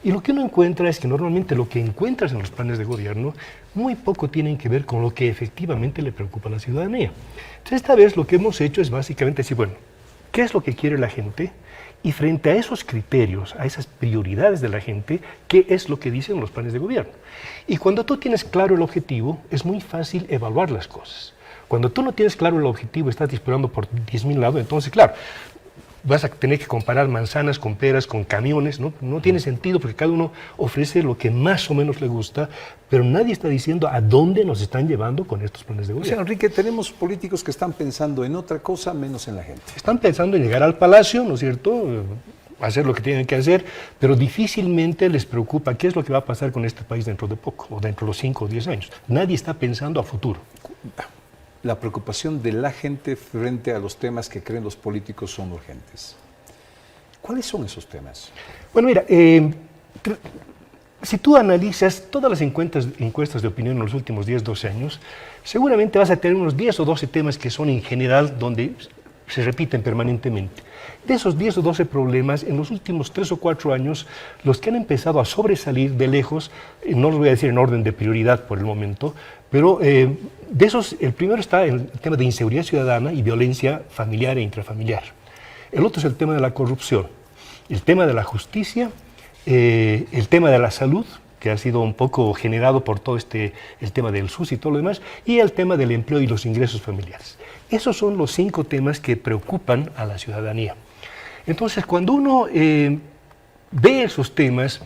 y lo que uno encuentra es que normalmente lo que encuentras en los planes de gobierno muy poco tienen que ver con lo que efectivamente le preocupa a la ciudadanía. Entonces, esta vez lo que hemos hecho es básicamente decir, bueno, ¿qué es lo que quiere la gente? Y frente a esos criterios, a esas prioridades de la gente, ¿qué es lo que dicen los planes de gobierno? Y cuando tú tienes claro el objetivo, es muy fácil evaluar las cosas. Cuando tú no tienes claro el objetivo, estás disparando por 10.000 lados, entonces, claro, vas a tener que comparar manzanas con peras, con camiones, ¿no? No tiene sentido porque cada uno ofrece lo que más o menos le gusta, pero nadie está diciendo a dónde nos están llevando con estos planes de O gobierno. sea, Enrique, tenemos políticos que están pensando en otra cosa menos en la gente. Están pensando en llegar al palacio, ¿no es cierto?, hacer lo que tienen que hacer, pero difícilmente les preocupa qué es lo que va a pasar con este país dentro de poco, o dentro de los 5 o 10 años. Nadie está pensando a futuro. La preocupación de la gente frente a los temas que creen los políticos son urgentes. ¿Cuáles son esos temas? Bueno, mira, si tú analizas todas las encuestas de opinión en los últimos 10, 12 años, seguramente vas a tener unos 10 o 12 temas que son en general donde se repiten permanentemente. De esos 10 o 12 problemas, en los últimos 3 o 4 años, los que han empezado a sobresalir de lejos, no los voy a decir en orden de prioridad por el momento, pero de esos, el primero está el tema de inseguridad ciudadana y violencia familiar e intrafamiliar. El otro es el tema de la corrupción, el tema de la justicia, el tema de la salud, que ha sido un poco generado por todo el tema del SUS y todo lo demás, y el tema del empleo y los ingresos familiares. Esos son los 5 temas que preocupan a la ciudadanía. Entonces, cuando uno ve esos temas,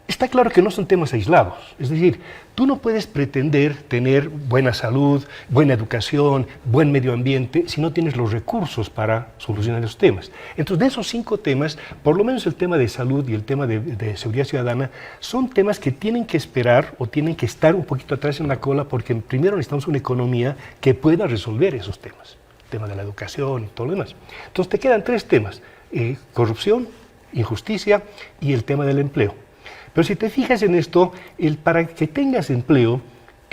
está claro que no son temas aislados. Es decir, tú no puedes pretender tener buena salud, buena educación, buen medio ambiente, si no tienes los recursos para solucionar esos temas. Entonces, de esos 5 temas, por lo menos el tema de salud y el tema de seguridad ciudadana, son temas que tienen que esperar o tienen que estar un poquito atrás en la cola, porque primero necesitamos una economía que pueda resolver esos temas. El tema de la educación y todo lo demás. Entonces, te quedan 3 temas, corrupción, injusticia y el tema del empleo. Pero si te fijas en esto, para que tengas empleo,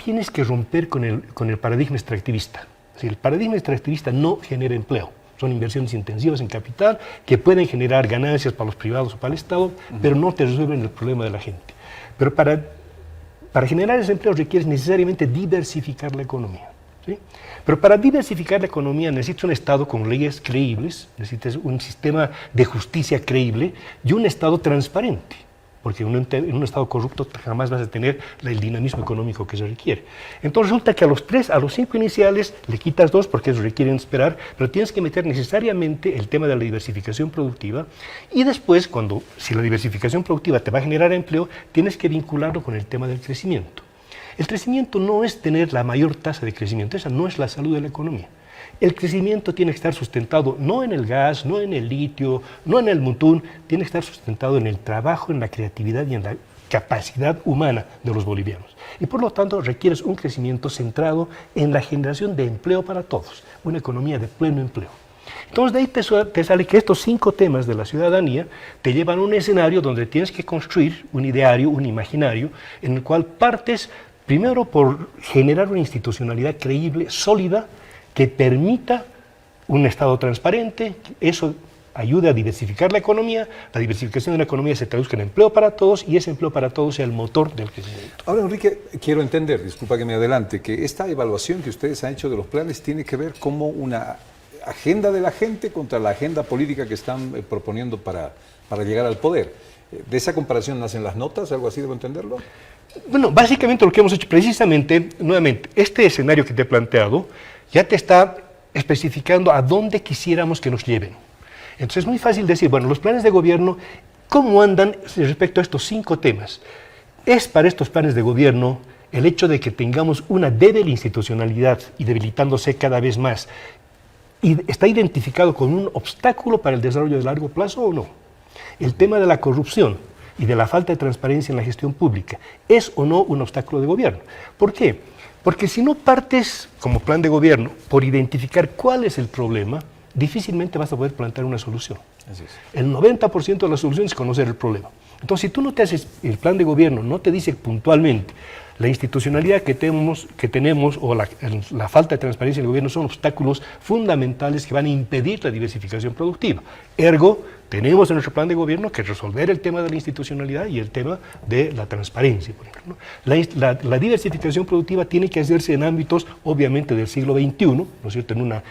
tienes que romper con el paradigma extractivista. Es decir, el paradigma extractivista no genera empleo. Son inversiones intensivas en capital que pueden generar ganancias para los privados o para el Estado, pero no te resuelven el problema de la gente. Pero para generar ese empleo requieres necesariamente diversificar la economía. ¿Sí? Pero para diversificar la economía necesitas un Estado con leyes creíbles, necesitas un sistema de justicia creíble y un Estado transparente. Porque en un Estado corrupto jamás vas a tener el dinamismo económico que se requiere. Entonces resulta que a los 5 iniciales le quitas 2 porque eso requieren esperar, pero tienes que meter necesariamente el tema de la diversificación productiva y después, si la diversificación productiva te va a generar empleo, tienes que vincularlo con el tema del crecimiento. El crecimiento no es tener la mayor tasa de crecimiento, esa no es la salud de la economía. El crecimiento tiene que estar sustentado no en el gas, no en el litio, no en el montún, tiene que estar sustentado en el trabajo, en la creatividad y en la capacidad humana de los bolivianos. Y por lo tanto requieres un crecimiento centrado en la generación de empleo para todos, una economía de pleno empleo. Entonces de ahí te sale que estos 5 temas de la ciudadanía te llevan a un escenario donde tienes que construir un ideario, un imaginario, en el cual partes primero por generar una institucionalidad creíble, sólida, que permita un Estado transparente. Eso ayuda a diversificar la economía, la diversificación de la economía se traduzca en empleo para todos y ese empleo para todos sea el motor del crecimiento. Ahora, Enrique, quiero entender, disculpa que me adelante, que esta evaluación que ustedes han hecho de los planes tiene que ver como una agenda de la gente contra la agenda política que están proponiendo para llegar al poder. ¿De esa comparación nacen las notas? ¿Algo así debo entenderlo? Bueno, básicamente lo que hemos hecho precisamente, nuevamente, este escenario que te he planteado ya te está especificando a dónde quisiéramos que nos lleven. Entonces es muy fácil decir, bueno, los planes de gobierno, ¿cómo andan respecto a estos 5 temas? Es para estos planes de gobierno el hecho de que tengamos una débil institucionalidad y debilitándose cada vez más, y está identificado como un obstáculo para el desarrollo de largo plazo o no. El tema de la corrupción y de la falta de transparencia en la gestión pública, ¿es o no un obstáculo de gobierno? ¿Por qué? Porque si no partes como plan de gobierno por identificar cuál es el problema, difícilmente vas a poder plantear una solución. Así es. El 90% de la solución es conocer el problema. Entonces, si tú no te haces el plan de gobierno, no te dice puntualmente la institucionalidad que tenemos o la falta de transparencia en el gobierno son obstáculos fundamentales que van a impedir la diversificación productiva. Ergo, tenemos en nuestro plan de gobierno que resolver el tema de la institucionalidad y el tema de la transparencia, por ejemplo, ¿no? La diversificación productiva tiene que hacerse en ámbitos, obviamente, del siglo XXI, ¿no es cierto? En un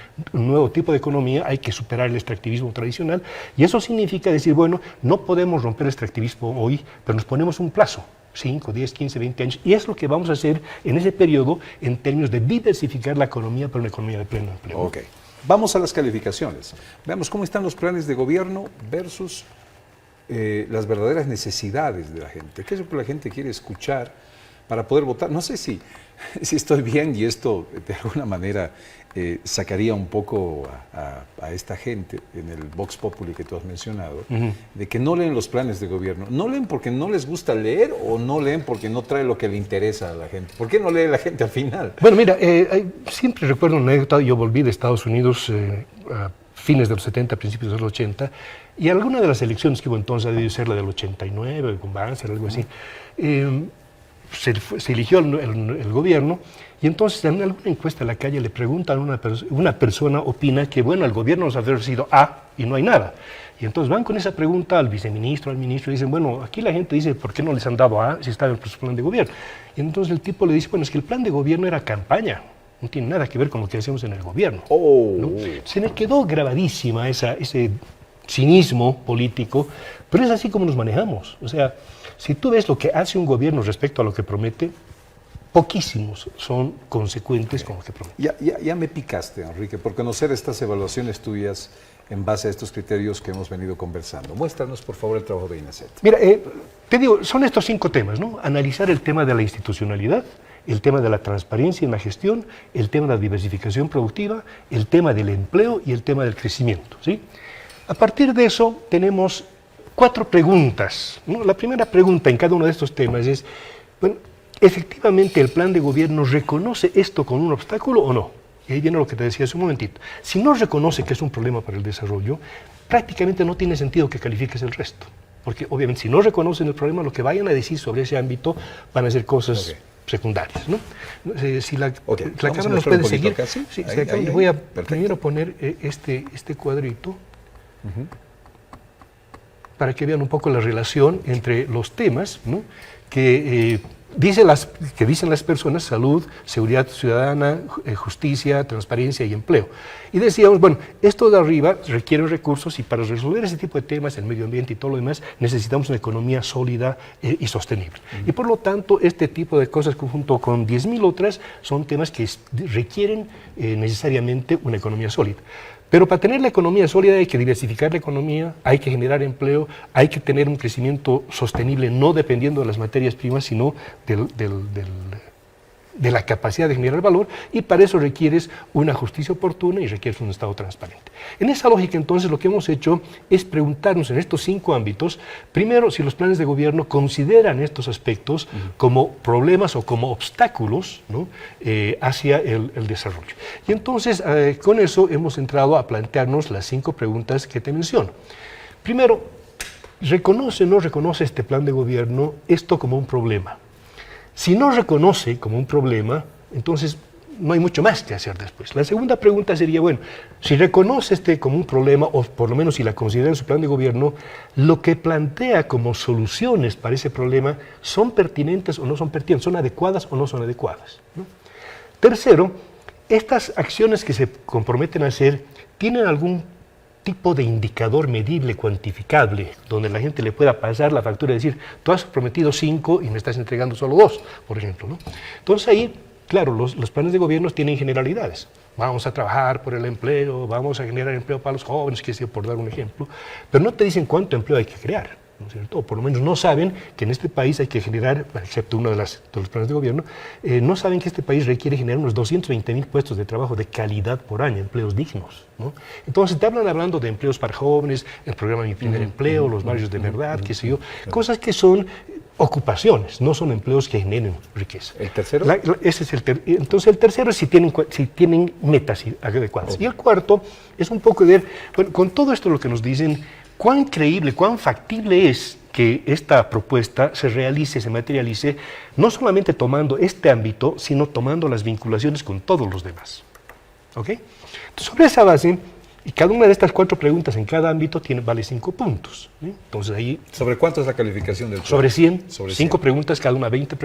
nuevo tipo de economía hay que superar el extractivismo tradicional, y eso significa decir, bueno, no podemos romper el extractivismo hoy, pero nos ponemos un plazo. 5, 10, 15, 20 años, y es lo que vamos a hacer en ese periodo en términos de diversificar la economía para una economía de pleno empleo. Ok. Vamos a las calificaciones. Veamos cómo están los planes de gobierno versus las verdaderas necesidades de la gente. ¿Qué es lo que la gente quiere escuchar para poder votar? No sé si estoy bien y esto de alguna manera sacaría un poco a esta gente en el Vox Populi que tú has mencionado, de que no leen los planes de gobierno. ¿No leen porque no les gusta leer o no leen porque no trae lo que le interesa a la gente? ¿Por qué no lee la gente al final? Bueno, mira, siempre recuerdo una anécdota. Yo volví de Estados Unidos a fines de los 70, principios de los 80, y alguna de las elecciones que hubo entonces, debió ser la del 89, con Banzer, algo así, se eligió el gobierno, y entonces en alguna encuesta en la calle le preguntan a una persona, opina que, bueno, el gobierno nos ha ofrecido A y no hay nada. Y entonces van con esa pregunta al viceministro, al ministro, y dicen, bueno, aquí la gente dice, ¿por qué no les han dado A si está en el plan de gobierno? Y entonces el tipo le dice, bueno, es que el plan de gobierno era campaña, no tiene nada que ver con lo que hacemos en el gobierno. ¿No? Se me quedó grabadísima ese cinismo político, pero es así como nos manejamos. O sea, si tú ves lo que hace un gobierno respecto a lo que promete, poquísimos son consecuentes con lo que promete. Ya me picaste, Enrique, por conocer estas evaluaciones tuyas en base a estos criterios que hemos venido conversando. Muéstranos, por favor, el trabajo de INACET. Mira, te digo, son estos 5 temas, ¿no? Analizar el tema de la institucionalidad, el tema de la transparencia en la gestión, el tema de la diversificación productiva, el tema del empleo y el tema del crecimiento, ¿sí? A partir de eso tenemos 4 preguntas, ¿no? La primera pregunta en cada uno de estos temas es, bueno, ¿efectivamente el plan de gobierno reconoce esto como un obstáculo o no? Y ahí viene lo que te decía hace un momentito. Si no reconoce que es un problema para el desarrollo, prácticamente no tiene sentido que califiques el resto. Porque obviamente si no reconocen el problema, lo que vayan a decir sobre ese ámbito van a ser cosas secundarias, ¿no? Si la cámara nos puede seguir. Sí, ahí, voy a primero poner este cuadrito para que vean un poco la relación entre los temas, ¿no? que dicen las personas: salud, seguridad ciudadana, justicia, transparencia y empleo. Y decíamos, bueno, esto de arriba requiere recursos, y para resolver ese tipo de temas, el medio ambiente y todo lo demás, necesitamos una economía sólida y sostenible. Y por lo tanto, este tipo de cosas, junto con 10.000 otras, son temas que requieren necesariamente una economía sólida. Pero para tener la economía sólida hay que diversificar la economía, hay que generar empleo, hay que tener un crecimiento sostenible, no dependiendo de las materias primas, sino de la capacidad de generar valor, y para eso requieres una justicia oportuna y requieres un Estado transparente. En esa lógica, entonces, lo que hemos hecho es preguntarnos en estos 5 ámbitos, primero, si los planes de gobierno consideran estos aspectos como problemas o como obstáculos, ¿no?, hacia el desarrollo. Y entonces, con eso hemos entrado a plantearnos las 5 preguntas que te menciono. Primero, ¿reconoce o no reconoce este plan de gobierno esto como un problema? Si no reconoce como un problema, entonces no hay mucho más que hacer después. La segunda pregunta sería, bueno, si reconoce este como un problema, o por lo menos si la considera en su plan de gobierno, lo que plantea como soluciones para ese problema, ¿son pertinentes o no son pertinentes? ¿Son adecuadas o no son adecuadas?, ¿no? Tercero, estas acciones que se comprometen a hacer, ¿tienen algún tipo de indicador medible, cuantificable, donde la gente le pueda pasar la factura y decir, tú has prometido 5 y me estás entregando solo 2, por ejemplo, ¿no? Entonces ahí, claro, los planes de gobierno tienen generalidades. Vamos a trabajar por el empleo, vamos a generar empleo para los jóvenes, que sea, por dar un ejemplo, pero no te dicen cuánto empleo hay que crear, ¿no es cierto? O por lo menos no saben que en este país hay que generar, excepto uno de los planes de gobierno, no saben que este país requiere generar unos 220.000 puestos de trabajo de calidad por año, empleos dignos, ¿no? Entonces te hablando de empleos para jóvenes, el programa Mi Primer Empleo, los barrios de verdad, qué sé yo, cosas que son ocupaciones, no son empleos que generen riqueza. ¿El tercero? Ese es entonces el tercero es si tienen metas adecuadas. Y el cuarto es un poco de ver, bueno, con todo esto lo que nos dicen, cuán creíble, cuán factible es que esta propuesta se realice, se materialice, no solamente tomando este ámbito, sino tomando las vinculaciones con todos los demás. ¿Ok? Entonces, sobre esa base, y cada una de estas 4 preguntas en cada ámbito vale 5 puntos. ¿Sí? Entonces ahí... ¿Sobre cuánto es la calificación del plan? Sobre 100. Sobre 5 preguntas, cada una 20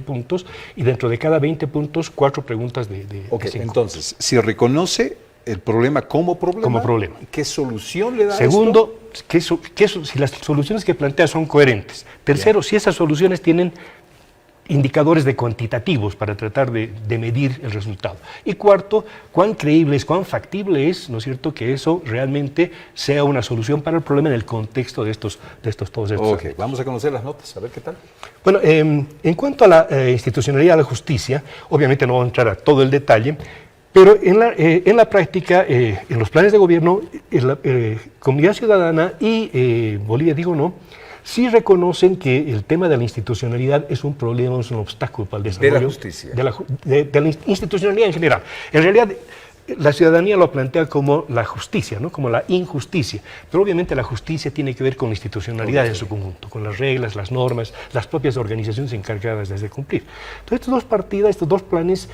puntos, y dentro de cada 20 puntos, 4 preguntas de Ok, de 5. entonces, si reconoce el problema como problema, Como problema. ¿qué solución le da Segundo, si las soluciones que plantea son coherentes. Tercero, si esas soluciones tienen indicadores cuantitativos para tratar de medir el resultado. Y cuarto, cuán creíble es, cuán factible es, ¿no es cierto?, que eso realmente sea una solución para el problema en el contexto de todos estos Ok, vamos a conocer las notas, a ver qué tal. Bueno, en cuanto a la institucionalidad de la justicia, obviamente no voy a entrar a todo el detalle, pero en la práctica, en los planes de gobierno, Comunidad Ciudadana y Bolivia Digo No, sí reconocen que el tema de la institucionalidad es un problema, es un obstáculo para el desarrollo. De la justicia. De la institucionalidad en general. En realidad, la ciudadanía lo plantea como la justicia, ¿no?, como la injusticia. Pero obviamente la justicia tiene que ver con la institucionalidad en su conjunto, con las reglas, las normas, las propias organizaciones encargadas de cumplir. Entonces, estas dos partidas, estos dos planes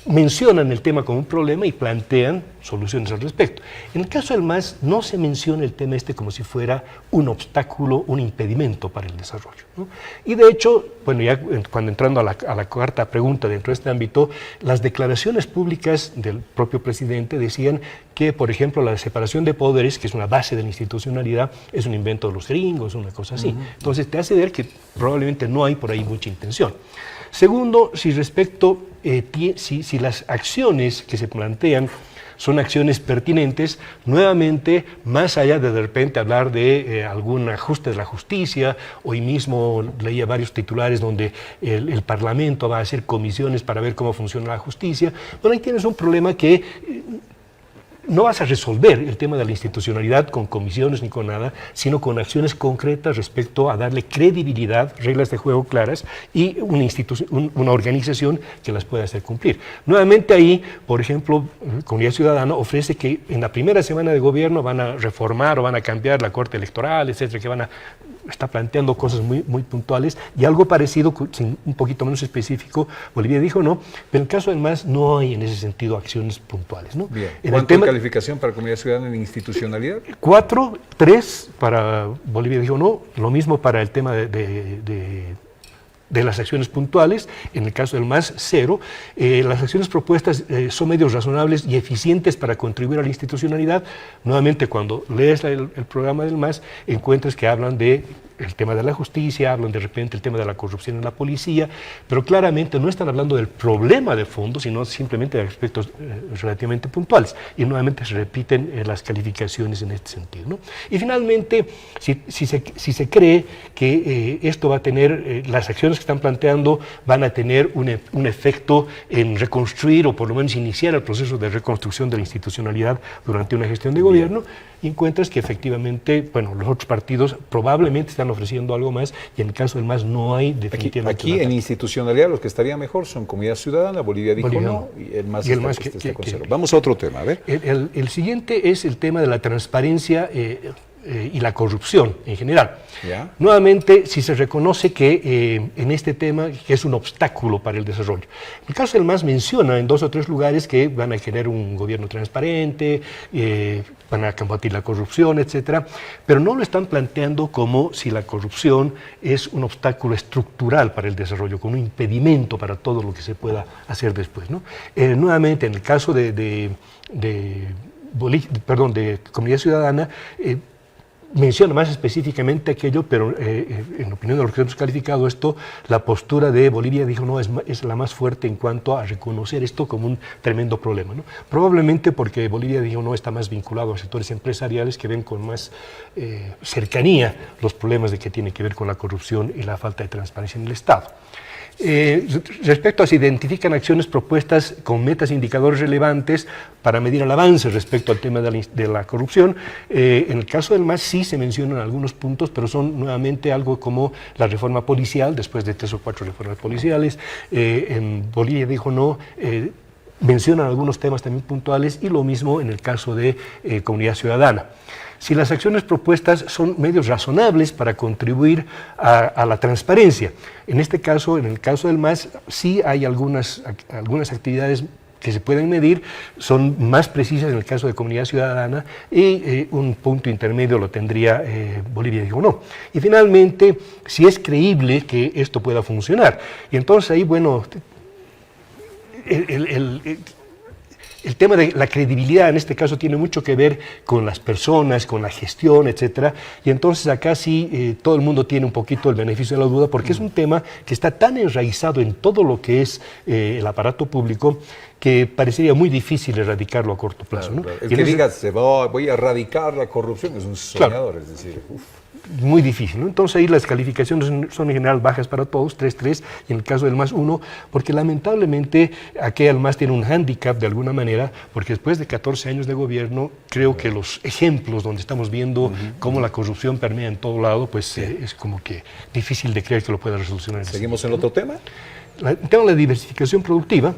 mencionan el tema como un problema y plantean soluciones al respecto. En el caso del MAS no se menciona el tema como si fuera un obstáculo, un impedimento para el desarrollo, ¿no? Y de hecho, bueno, ya cuando entrando a la cuarta pregunta dentro de este ámbito, las declaraciones públicas del propio presidente decían que, por ejemplo, la separación de poderes, que es una base de la institucionalidad, es un invento de los gringos, una cosa así. Entonces te hace ver que probablemente no hay por ahí mucha intención. Segundo, si las acciones que se plantean son acciones pertinentes, nuevamente, más allá de repente hablar de algún ajuste de la justicia, hoy mismo leía varios titulares donde el Parlamento va a hacer comisiones para ver cómo funciona la justicia, bueno, ahí tienes un problema que no vas a resolver el tema de la institucionalidad con comisiones ni con nada, sino con acciones concretas respecto a darle credibilidad, reglas de juego claras y una organización que las pueda hacer cumplir. Nuevamente ahí, por ejemplo, Comunidad Ciudadana ofrece que en la primera semana de gobierno van a reformar o van a cambiar la Corte Electoral, etcétera, que está planteando cosas muy puntuales, y algo parecido, un poquito menos específico, Bolivia Digo No, pero en el caso del MAS no hay en ese sentido acciones puntuales, ¿no? Bien. ¿Cuánto calificación para Comunidad Ciudadana en institucionalidad? 4, 3 para Bolivia Digo No, lo mismo para el tema de las acciones puntuales, en el caso del MAS 0. Las acciones propuestas son medios razonables y eficientes para contribuir a la institucionalidad. Nuevamente, cuando lees el programa del MAS, encuentras que hablan de el tema de la justicia, hablan de repente el tema de la corrupción en la policía, pero claramente no están hablando del problema de fondo, sino simplemente de aspectos relativamente puntuales. Y nuevamente se repiten las calificaciones en este sentido, ¿no? Y finalmente, si se cree que esto va a tener, las acciones que están planteando van a tener un efecto en reconstruir o por lo menos iniciar el proceso de reconstrucción de la institucionalidad durante una gestión de gobierno, y encuentras que efectivamente, bueno, los otros partidos probablemente están ofreciendo algo más, y en el caso del MAS no hay definitivamente. Aquí en institucionalidad los que estaría mejor son Comunidad Ciudadana, Bolivia dijo no, y el MAS está conservado. Vamos a otro tema, a ver. El siguiente es el tema de la transparencia y la corrupción en general. ¿Ya? Nuevamente, si se reconoce que en este tema que es un obstáculo para el desarrollo. El caso del MAS menciona en 2 o 3 lugares que van a generar un gobierno transparente, van a combatir la corrupción, etcétera, pero no lo están planteando como si la corrupción es un obstáculo estructural para el desarrollo, como un impedimento para todo lo que se pueda hacer después, ¿no? Nuevamente, en el caso de Comunidad Ciudadana, menciona más específicamente aquello, pero en opinión de los que hemos calificado esto, la postura de Bolivia dijo no, es la más fuerte en cuanto a reconocer esto como un tremendo problema, ¿no? Probablemente porque Bolivia dijo no está más vinculado a sectores empresariales que ven con más cercanía los problemas de que tiene que ver con la corrupción y la falta de transparencia en el Estado. Respecto a si identifican acciones propuestas con metas e indicadores relevantes para medir el avance respecto al tema de la corrupción, en el caso del MAS sí se mencionan algunos puntos, pero son nuevamente algo como la reforma policial, después de 3 o 4 reformas policiales. En Bolivia dijo no, mencionan algunos temas también puntuales, y lo mismo en el caso de Comunidad Ciudadana. Si las acciones propuestas son medios razonables para contribuir a la transparencia. En este caso, en el caso del MAS, sí hay algunas actividades que se pueden medir, son más precisas en el caso de Comunidad Ciudadana, y un punto intermedio lo tendría Bolivia dijo no. Y finalmente, si es creíble que esto pueda funcionar. Y entonces ahí, bueno, el tema de la credibilidad en este caso tiene mucho que ver con las personas, con la gestión, etcétera, y entonces acá sí todo el mundo tiene un poquito el beneficio de la duda, porque es un tema que está tan enraizado en todo lo que es el aparato público que parecería muy difícil erradicarlo a corto plazo, ¿no? Claro. El que diga voy a erradicar la corrupción es un soñador, claro. Es decir, muy difícil, ¿no? Entonces ahí las calificaciones son en general bajas para todos, 3-3, y en el caso del MAS 1, porque lamentablemente aquí el MAS tiene un hándicap de alguna manera, porque después de 14 años de gobierno, creo que los ejemplos donde estamos viendo cómo la corrupción permea en todo lado, pues es como que difícil de creer que lo pueda resolucionar. ¿Seguimos en otro tema? El tema de la diversificación productiva.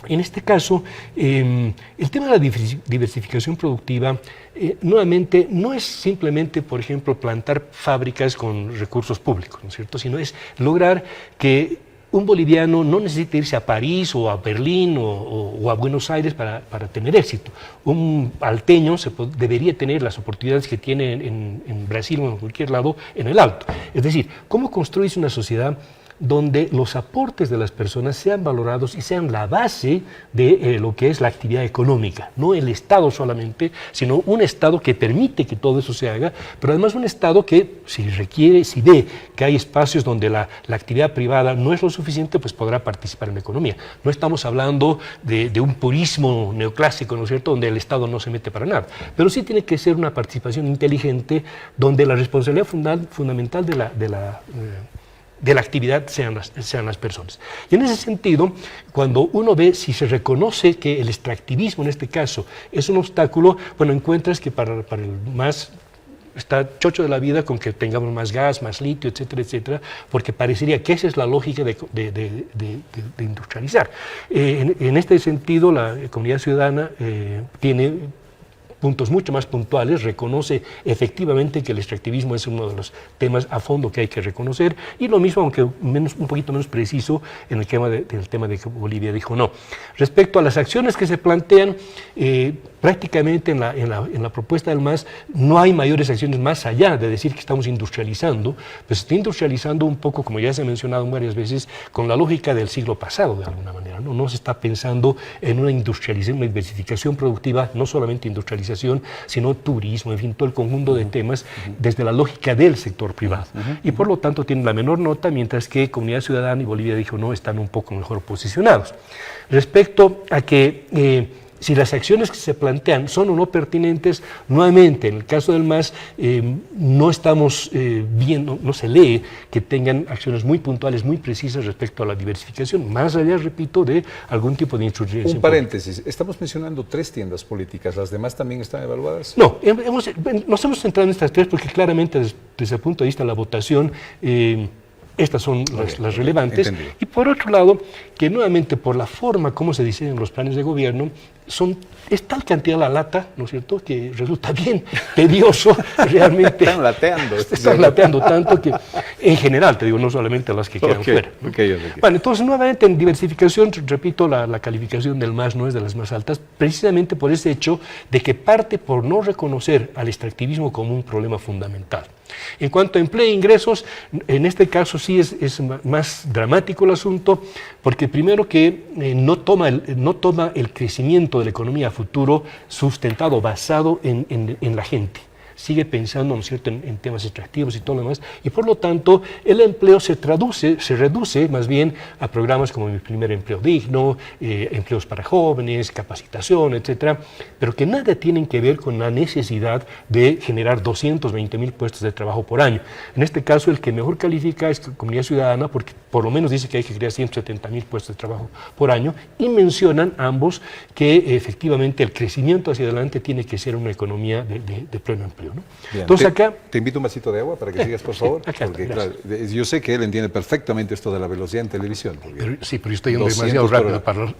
En este caso, el tema de la diversificación productiva, nuevamente, no es simplemente, por ejemplo, plantar fábricas con recursos públicos, ¿no es cierto?, sino es lograr que un boliviano no necesite irse a París o a Berlín o a Buenos Aires para tener éxito. Un alteño debería tener las oportunidades que tiene en Brasil o en cualquier lado en el Alto. Es decir, ¿cómo construirse una sociedad donde los aportes de las personas sean valorados y sean la base de lo que es la actividad económica? No el Estado solamente, sino un Estado que permite que todo eso se haga, pero además un Estado que, si ve que hay espacios donde la actividad privada no es lo suficiente, pues podrá participar en la economía. No estamos hablando de un purismo neoclásico, ¿no es cierto?, donde el Estado no se mete para nada, pero sí tiene que ser una participación inteligente donde la responsabilidad fundamental de la actividad sean las personas. Y en ese sentido, cuando uno ve si se reconoce que el extractivismo en este caso es un obstáculo, bueno, encuentras que para el MAS está chocho de la vida con que tengamos más gas, más litio, etcétera, etcétera, porque parecería que esa es la lógica de industrializar. En este sentido, la Comunidad Ciudadana tiene puntos mucho más puntuales, reconoce efectivamente que el extractivismo es uno de los temas a fondo que hay que reconocer, y lo mismo, aunque un poquito menos preciso, en el tema de que Bolivia dijo no. Respecto a las acciones que se plantean, prácticamente en la propuesta del MAS no hay mayores acciones más allá de decir que estamos industrializando, pues se está industrializando un poco, como ya se ha mencionado varias veces, con la lógica del siglo pasado de alguna manera, ¿no? No se está pensando en una industrialización, una diversificación productiva, no solamente industrialización, sino turismo, en fin, todo el conjunto de temas desde la lógica del sector privado. Y por lo tanto tienen la menor nota, mientras que Comunidad Ciudadana y Bolivia dijo no, están un poco mejor posicionados. Respecto a que si las acciones que se plantean son o no pertinentes, nuevamente, en el caso del MAS, no estamos viendo, no se lee que tengan acciones muy puntuales, muy precisas respecto a la diversificación, más allá, repito, de algún tipo de instrucción. Un paréntesis, estamos mencionando 3 tiendas políticas, ¿las demás también están evaluadas? No, nos hemos centrado en estas 3 porque claramente desde el punto de vista de la votación, estas son las relevantes. Entendido. Y por otro lado, que nuevamente por la forma como se diseñan los planes de gobierno, es tal cantidad la lata, ¿no es cierto?, que resulta bien tedioso realmente. Están lateando. Están lateando tanto que, en general, te digo, no solamente las que quedan fuera. Bueno, entonces, nuevamente, en diversificación, repito, la calificación del MAS no es de las más altas, precisamente por ese hecho de que parte por no reconocer al extractivismo como un problema fundamental. En cuanto a empleo e ingresos, en este caso sí es más dramático el asunto, porque primero que no toma el crecimiento de la economía a futuro sustentado, basado en la gente. Sigue pensando, ¿no es cierto?, en temas extractivos y todo lo demás, y por lo tanto el empleo se reduce más bien a programas como Mi Primer Empleo Digno, empleos para jóvenes, capacitación, etcétera, pero que nada tienen que ver con la necesidad de generar 220.000 puestos de trabajo por año. En este caso, el que mejor califica es Comunidad Ciudadana, porque por lo menos dice que hay que crear 170.000 puestos de trabajo por año, y mencionan ambos que efectivamente el crecimiento hacia adelante tiene que ser una economía de pleno empleo, ¿no? Bien. Entonces acá... Te invito un vasito de agua para que sigas, por favor. Acá, porque, claro, yo sé que él entiende perfectamente esto de la velocidad en televisión. Pero yo estoy yendo demasiado rápido para...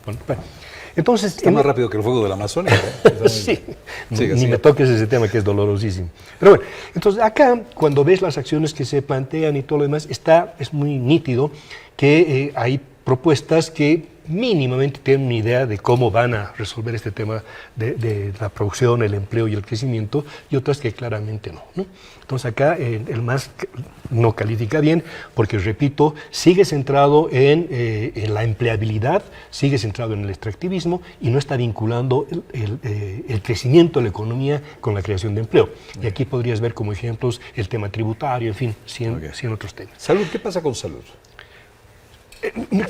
Entonces, está más rápido que el fuego de la Amazonia, ¿eh? Sí, ni me toques ese tema que es dolorosísimo. Pero bueno, entonces acá, cuando ves las acciones que se plantean y todo lo demás, es muy nítido que hay propuestas que mínimamente tienen una idea de cómo van a resolver este tema de la producción, el empleo y el crecimiento, y otras que claramente no. Entonces acá el MAS no califica bien porque, repito, sigue centrado en la empleabilidad, sigue centrado en el extractivismo y no está vinculando el crecimiento de la economía con la creación de empleo. Y aquí podrías ver como ejemplos el tema tributario, en fin, 100 otros temas. Salud, ¿qué pasa con salud?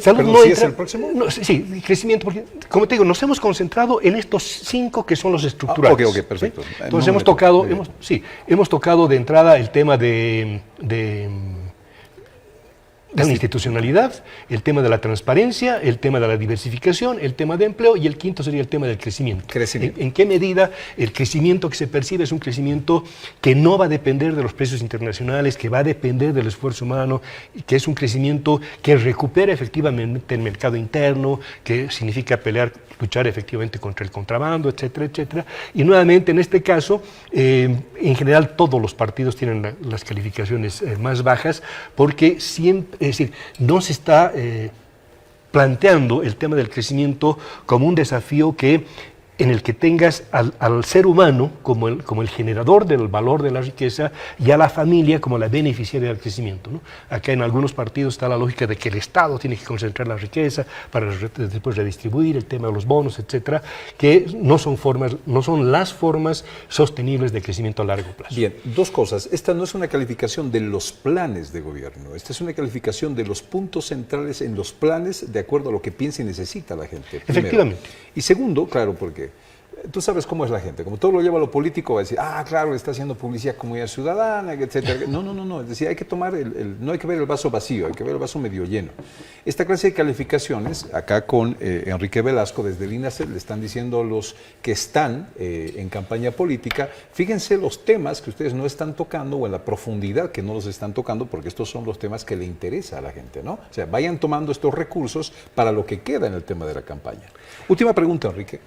Salud no ¿sí entra, es el próximo? No, sí, crecimiento, porque, como te digo, nos hemos concentrado en estos 5 que son los estructurales. Ok, perfecto. ¿Sí? Entonces hemos tocado de entrada el tema de la institucionalidad, el tema de la transparencia, el tema de la diversificación, el tema de empleo y el quinto sería el tema del crecimiento. ¿En qué medida el crecimiento que se percibe es un crecimiento que no va a depender de los precios internacionales, que va a depender del esfuerzo humano, que es un crecimiento que recupera efectivamente el mercado interno, que significa luchar efectivamente contra el contrabando, etcétera, etcétera? Y nuevamente, en este caso, en general todos los partidos tienen las calificaciones más bajas porque siempre, es decir, no se está planteando el tema del crecimiento como un desafío en el que tengas al ser humano como el generador del valor de la riqueza y a la familia como la beneficiaria del crecimiento, ¿no? Acá en algunos partidos está la lógica de que el Estado tiene que concentrar la riqueza para después redistribuir, el tema de los bonos, etcétera, que no son las formas sostenibles de crecimiento a largo plazo. Bien, 2 cosas. Esta no es una calificación de los planes de gobierno, esta es una calificación de los puntos centrales en los planes de acuerdo a lo que piensa y necesita la gente. Primero. Efectivamente. Y segundo, claro, porque tú sabes cómo es la gente, como todo lo lleva a lo político, va a decir, claro, le está haciendo publicidad Comunidad Ciudadana, etcétera. No, es decir, hay que tomar no hay que ver el vaso vacío, hay que ver el vaso medio lleno. Esta clase de calificaciones, acá con Enrique Velasco, desde el INACE, le están diciendo los que están en campaña política, fíjense los temas que ustedes no están tocando o en la profundidad que no los están tocando, porque estos son los temas que le interesa a la gente, ¿no? O sea, vayan tomando estos recursos para lo que queda en el tema de la campaña. Última pregunta, Enrique.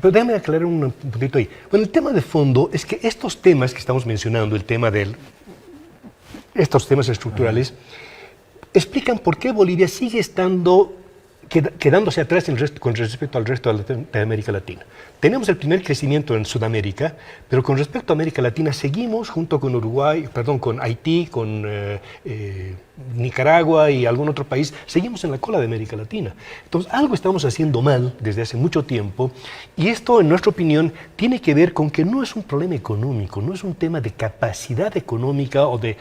Pero déjame aclarar un puntito ahí. Bueno, el tema de fondo es que estos temas que estamos mencionando, estos temas estructurales, explican por qué Bolivia sigue estando quedándose atrás con respecto al resto de América Latina. Tenemos el primer crecimiento en Sudamérica, pero con respecto a América Latina seguimos junto con con Haití, con Nicaragua y algún otro país, seguimos en la cola de América Latina. Entonces, algo estamos haciendo mal desde hace mucho tiempo, y esto, en nuestra opinión, tiene que ver con que no es un problema económico, no es un tema de capacidad económica o de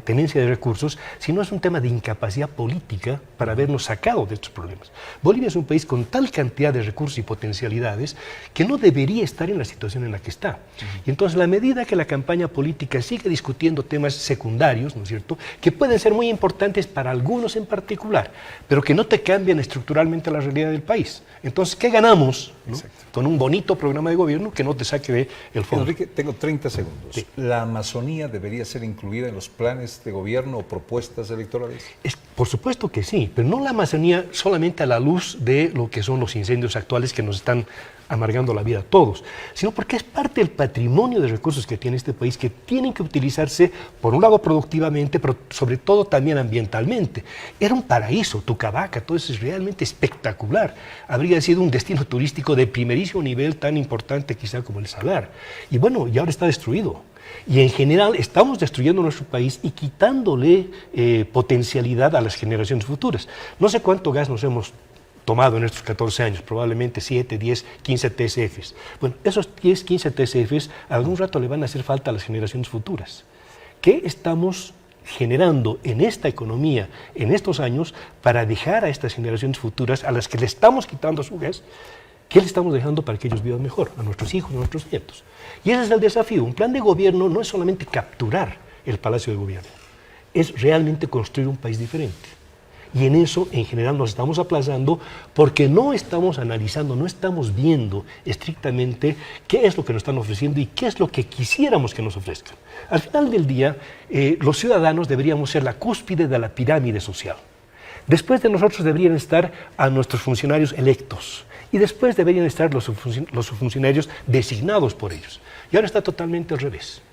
tenencia de recursos, sino es un tema de incapacidad política para habernos sacado de estos problemas. Bolivia es un país con tal cantidad de recursos y potencialidades que no debería estar en la situación en la que está. Y entonces, a la medida que la campaña política sigue discutiendo temas secundarios, ¿no es cierto?, que pueden ser muy importantes para algunos en particular, pero que no te cambian estructuralmente la realidad del país. Entonces, ¿qué ganamos, ¿no?, con un bonito programa de gobierno que no te saque del fondo? Enrique, tengo 30 segundos. Sí. ¿La Amazonía debería ser incluida en los planes de gobierno o propuestas electorales? Por supuesto que sí, pero no la Amazonía solamente a la luz de lo que son los incendios actuales que nos están amargando la vida a todos, sino porque es parte del patrimonio de recursos que tiene este país, que tienen que utilizarse, por un lado, productivamente, pero sobre todo también ambientalmente. Era un paraíso, Tucabaca, todo eso es realmente espectacular. Habría sido un destino turístico de primerísimo nivel, tan importante quizá como el Salar. Y bueno, y ahora está destruido. Y en general estamos destruyendo nuestro país y quitándole potencialidad a las generaciones futuras. No sé cuánto gas nos hemos tomado en estos 14 años, probablemente 7, 10, 15 TCFs. Bueno, esos 10, 15 TCFs algún rato le van a hacer falta a las generaciones futuras. ¿Qué estamos generando en esta economía en estos años para dejar a estas generaciones futuras, a las que le estamos quitando su gas, qué le estamos dejando para que ellos vivan mejor, a nuestros hijos, a nuestros nietos? Y ese es el desafío. Un plan de gobierno no es solamente capturar el Palacio de Gobierno, es realmente construir un país diferente. Y en eso, en general, nos estamos aplazando porque no estamos analizando, no estamos viendo estrictamente qué es lo que nos están ofreciendo y qué es lo que quisiéramos que nos ofrezcan. Al final del día, los ciudadanos deberíamos ser la cúspide de la pirámide social. Después de nosotros deberían estar a nuestros funcionarios electos y después deberían estar los funcionarios designados por ellos. Y ahora está totalmente al revés.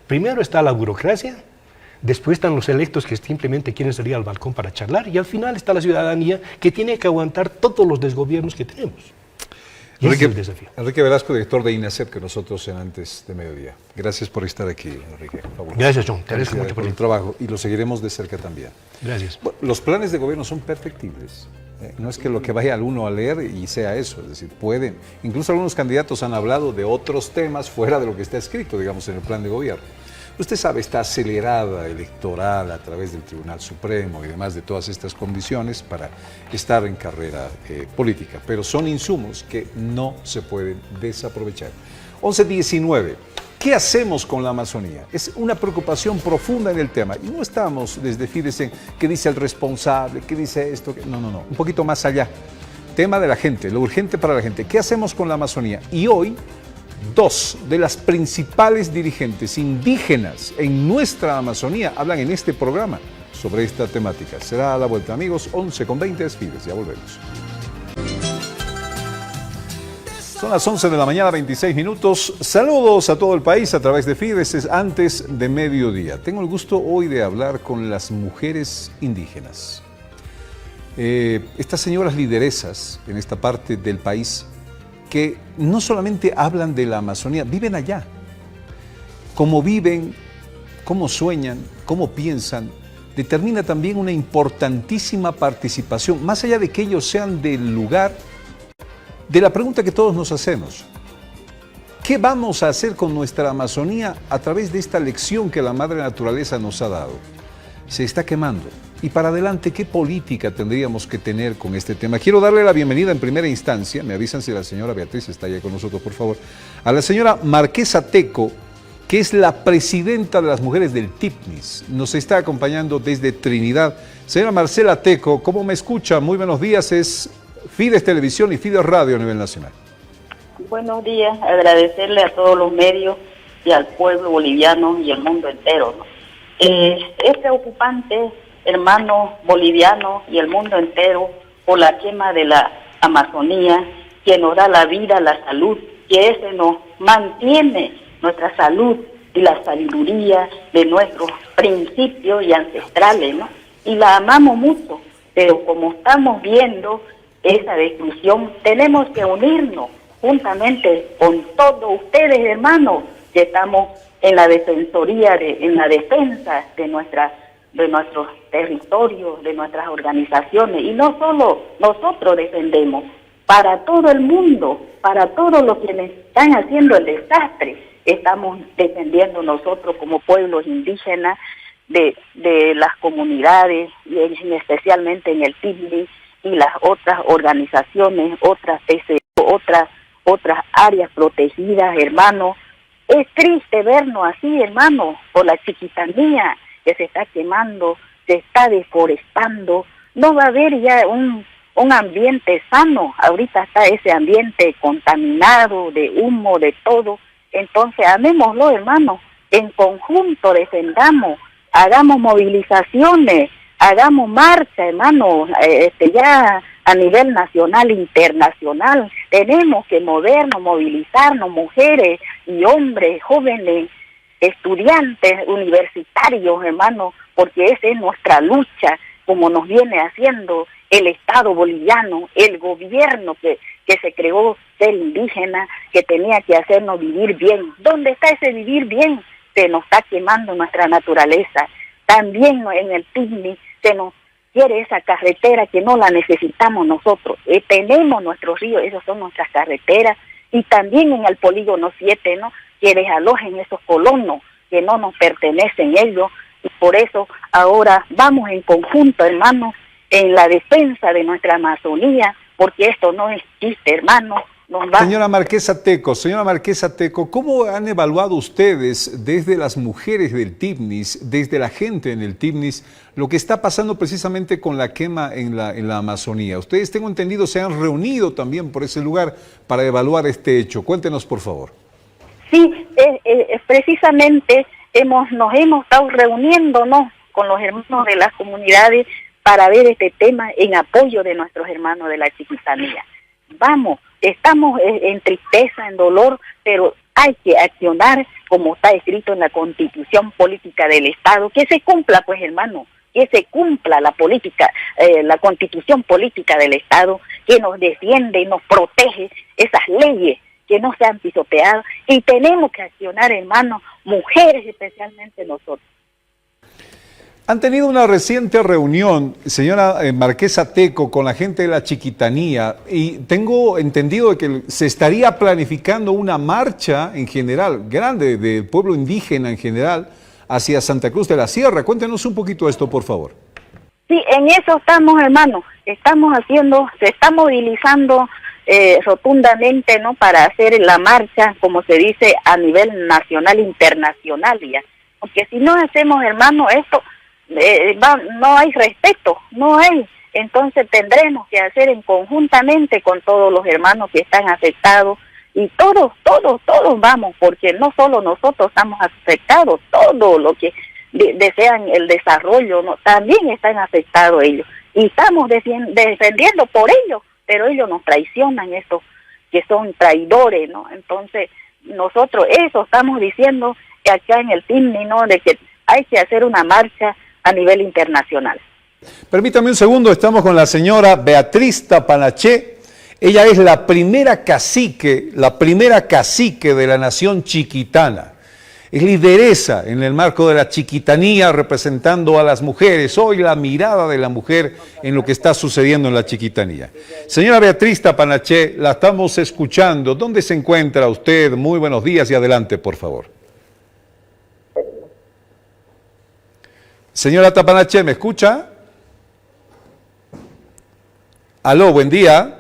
Primero está la burocracia, después están los electos que simplemente quieren salir al balcón para charlar, y al final está la ciudadanía que tiene que aguantar todos los desgobiernos que tenemos. Y ese es el desafío. Enrique Velasco, director de INACEP, que nosotros en Antes de Mediodía. Gracias por estar aquí, Enrique. Gracias, John. Te agradezco mucho por el trabajo y lo seguiremos de cerca también. Gracias. Bueno, los planes de gobierno son perfectibles. No es que lo que vaya uno a leer y sea eso, es decir, pueden. Incluso algunos candidatos han hablado de otros temas fuera de lo que está escrito, digamos, en el plan de gobierno. Usted sabe, esta acelerada electoral a través del Tribunal Supremo y demás de todas estas condiciones para estar en carrera política, pero son insumos que no se pueden desaprovechar. 11:19. ¿Qué hacemos con la Amazonía? Es una preocupación profunda en el tema. Y no estamos desde Fides en qué dice el responsable, qué dice esto. No. Un poquito más allá. Tema de la gente, lo urgente para la gente. ¿Qué hacemos con la Amazonía? Y hoy, dos de las principales dirigentes indígenas en nuestra Amazonía hablan en este programa sobre esta temática. Será a la vuelta, amigos. 11:20 es Fides. Ya volvemos. Son las 11 de la mañana, 26 minutos. Saludos a todo el país a través de Fides, es Antes de Mediodía. Tengo el gusto hoy de hablar con las mujeres indígenas. Estas señoras lideresas en esta parte del país que no solamente hablan de la Amazonía, viven allá. Cómo viven, cómo sueñan, cómo piensan, determina también una importantísima participación, más allá de que ellos sean del lugar, de la pregunta que todos nos hacemos. ¿Qué vamos a hacer con nuestra Amazonía a través de esta lección que la madre naturaleza nos ha dado? Se está quemando. Y para adelante, ¿qué política tendríamos que tener con este tema? Quiero darle la bienvenida en primera instancia, me avisan si la señora Beatriz está allá con nosotros, por favor, a la señora Marquesa Teco, que es la presidenta de las mujeres del TIPNIS. Nos está acompañando desde Trinidad. Señora Marcela Teco, ¿cómo me escucha? Muy buenos días, es Fides Televisión y Fides Radio a nivel nacional. Buenos días, agradecerle a todos los medios y al pueblo boliviano y al mundo entero, ¿no? Es preocupante, hermanos bolivianos y el mundo entero, por la quema de la Amazonía, que nos da la vida, la salud, que ese nos mantiene nuestra salud y la sabiduría de nuestros principios y ancestrales, ¿no? Y la amamos mucho, pero como estamos viendo esa destrucción, tenemos que unirnos juntamente con todos ustedes, hermanos, que estamos en la defensoría, en la defensa de nuestros territorios, de nuestras organizaciones, y no solo nosotros defendemos, para todo el mundo, para todos los quienes están haciendo el desastre, estamos defendiendo nosotros como pueblos indígenas de las comunidades, y especialmente en el TIBNI y las otras organizaciones, otras PCO, otras áreas protegidas, hermanos. Es triste vernos así, hermanos, por la chiquitanía que se está quemando, se está deforestando. No va a haber ya un ambiente sano. Ahorita está ese ambiente contaminado de humo, de todo. Entonces, amémoslo, hermanos, en conjunto defendamos, hagamos movilizaciones, hagamos marcha, hermanos, ya a nivel nacional e internacional. Tenemos que movernos, movilizarnos, mujeres y hombres, jóvenes, estudiantes, universitarios, hermanos, porque esa es nuestra lucha, como nos viene haciendo el Estado boliviano, el gobierno que se creó ser indígena, que tenía que hacernos vivir bien. ¿Dónde está ese vivir bien? Se nos está quemando nuestra naturaleza. También en el TIBNI se nos quiere esa carretera que no la necesitamos nosotros. Tenemos nuestros ríos, esos son nuestras carreteras, y también en el polígono 7, ¿no?, que desalojen esos colonos que no nos pertenecen ellos, y por eso ahora vamos en conjunto, hermanos, en la defensa de nuestra Amazonía, porque esto no es chiste, hermanos. Señora Marquesa Teco, ¿cómo han evaluado ustedes desde las mujeres del TIBNIS, desde la gente en el TIBNIS, lo que está pasando precisamente con la quema en la Amazonía? Ustedes, tengo entendido, se han reunido también por ese lugar para evaluar este hecho. Cuéntenos, por favor. Sí, precisamente nos hemos estado reuniéndonos con los hermanos de las comunidades para ver este tema en apoyo de nuestros hermanos de la chiquitanía. Vamos, estamos en tristeza, en dolor, pero hay que accionar como está escrito en la Constitución Política del Estado, que se cumpla, pues, hermano, que se cumpla la política, la Constitución Política del Estado, que nos defiende y nos protege, esas leyes que no sean pisoteadas, y tenemos que accionar, hermanos, mujeres especialmente nosotros. Han tenido una reciente reunión, señora Marquesa Teco, con la gente de la Chiquitanía, y tengo entendido de que se estaría planificando una marcha en general, grande, del pueblo indígena en general, hacia Santa Cruz de la Sierra. Cuéntenos un poquito esto, por favor. Sí, en eso estamos, hermanos. Se está movilizando rotundamente, ¿no?, para hacer la marcha, como se dice, a nivel nacional e internacional ya. Porque si no hacemos, hermanos, esto, no hay respeto, no hay. Entonces tendremos que hacer conjuntamente con todos los hermanos que están afectados, y todos vamos, porque no solo nosotros estamos afectados, todos los que desean el desarrollo, ¿no?, también están afectados ellos, y estamos defendiendo por ellos, pero ellos nos traicionan, estos que son traidores, ¿no? Entonces nosotros eso estamos diciendo que acá en el TIBNI, ¿no?, de que hay que hacer una marcha a nivel internacional. Permítame un segundo, estamos con la señora Beatriz Tapanaché. Ella es la primera cacique de la nación chiquitana. Es lideresa en el marco de la chiquitanía, representando a las mujeres. Hoy la mirada de la mujer en lo que está sucediendo en la chiquitanía. Señora Beatriz Tapanaché, la estamos escuchando. ¿Dónde se encuentra usted? Muy buenos días y adelante, por favor. Señora Tapanaché, ¿me escucha? Aló, buen día.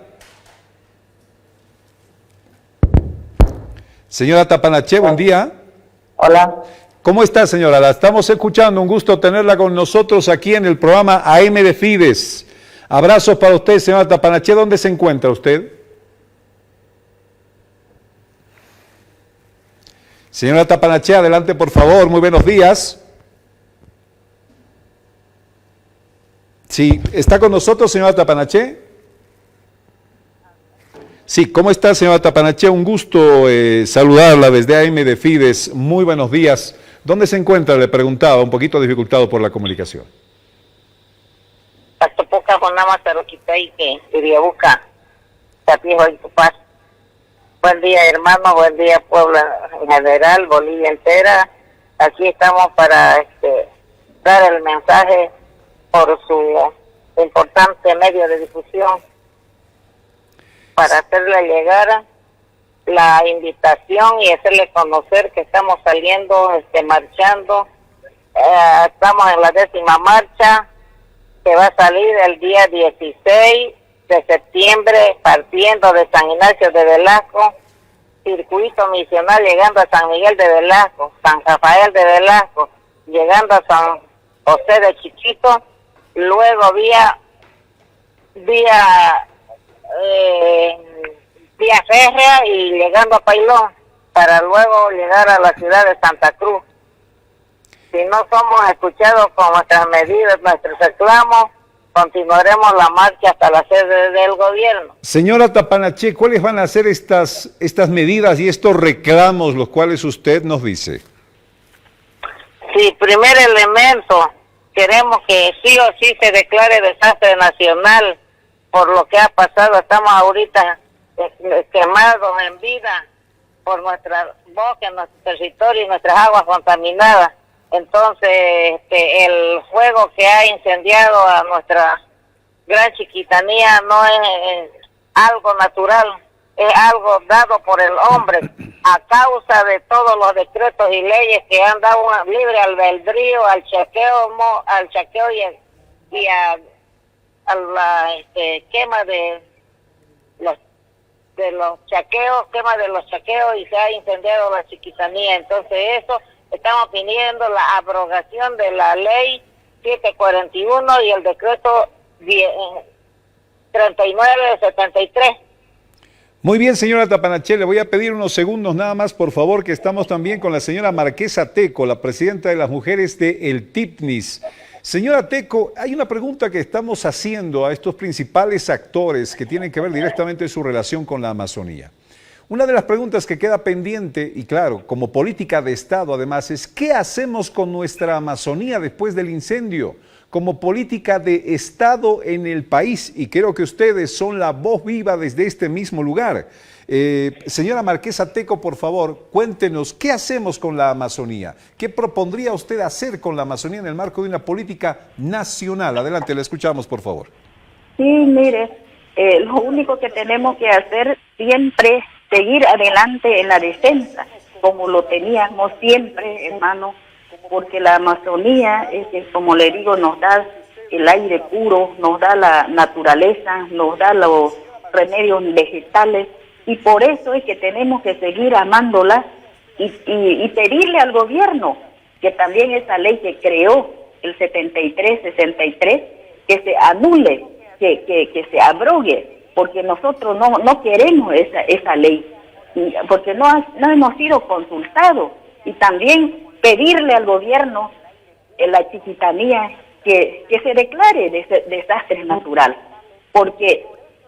Señora Tapanaché, buen día. Hola. ¿Cómo está, señora? La estamos escuchando. Un gusto tenerla con nosotros aquí en el programa AM de Fides. Abrazos para usted, señora Tapanaché. ¿Dónde se encuentra usted? Señora Tapanaché, adelante, por favor. Muy buenos días. Sí, ¿está con nosotros, señora Tapanaché? Sí, ¿cómo está, señora Tapanaché? Un gusto saludarla desde AM de Fides. Muy buenos días. ¿Dónde se encuentra? Le preguntaba, un poquito dificultado por la comunicación. Pactopoca, Jonama, Taroquitay, que Iriabuca, Tapijo y Tupaz. Buen día, hermano, buen día, pueblo en general, Bolivia entera. Aquí estamos para dar el mensaje por su importante medio de difusión, para hacerle llegar la invitación y hacerle conocer que estamos saliendo, marchando. Estamos en la 10ª marcha, que va a salir el día 16 de septiembre, partiendo de San Ignacio de Velasco, circuito misional llegando a San Miguel de Velasco, San Rafael de Velasco, llegando a San José de Chichito, luego vía férrea y llegando a Pailón, para luego llegar a la ciudad de Santa Cruz. Si no somos escuchados con nuestras medidas, nuestros reclamos, continuaremos la marcha hasta la sede del gobierno. Señora Tapanaché, ¿cuáles van a ser estas medidas y estos reclamos, los cuales usted nos dice? Sí, primer elemento, queremos que sí o sí se declare desastre nacional por lo que ha pasado. Estamos ahorita quemados en vida por nuestra boca, nuestro territorio y nuestras aguas contaminadas. Entonces, el fuego que ha incendiado a nuestra gran Chiquitanía no es algo natural, es algo dado por el hombre a causa de todos los decretos y leyes que han dado un libre albedrío al chaqueo y a la quema de los chaqueos, y se ha incendiado la Chiquitanía. Entonces eso, estamos pidiendo la abrogación de la ley 741 y el decreto 39 de 73. Muy bien, señora Tapanaché, le voy a pedir unos segundos nada más, por favor, que estamos también con la señora Marquesa Teco, la presidenta de las mujeres de El TIPNIS. Señora Teco, hay una pregunta que estamos haciendo a estos principales actores que tienen que ver directamente su relación con la Amazonía. Una de las preguntas que queda pendiente, y claro, como política de Estado además, es ¿qué hacemos con nuestra Amazonía después del incendio? Como política de Estado en el país, y creo que ustedes son la voz viva desde este mismo lugar. Señora Marquesa Teco, por favor, cuéntenos, ¿qué hacemos con la Amazonía? ¿Qué propondría usted hacer con la Amazonía en el marco de una política nacional? Adelante, la escuchamos, por favor. Sí, mire, lo único que tenemos que hacer siempre es seguir adelante en la defensa, como lo teníamos siempre, hermano, porque la Amazonía es que, como le digo, nos da el aire puro, nos da la naturaleza, nos da los remedios vegetales, y por eso es que tenemos que seguir amándola y pedirle al gobierno que también esa ley que creó el 73-63, que se anule, que se abrogue, porque nosotros no queremos esa ley, porque no hemos sido consultados, y también pedirle al gobierno en la Chiquitanía que se declare desastre natural, porque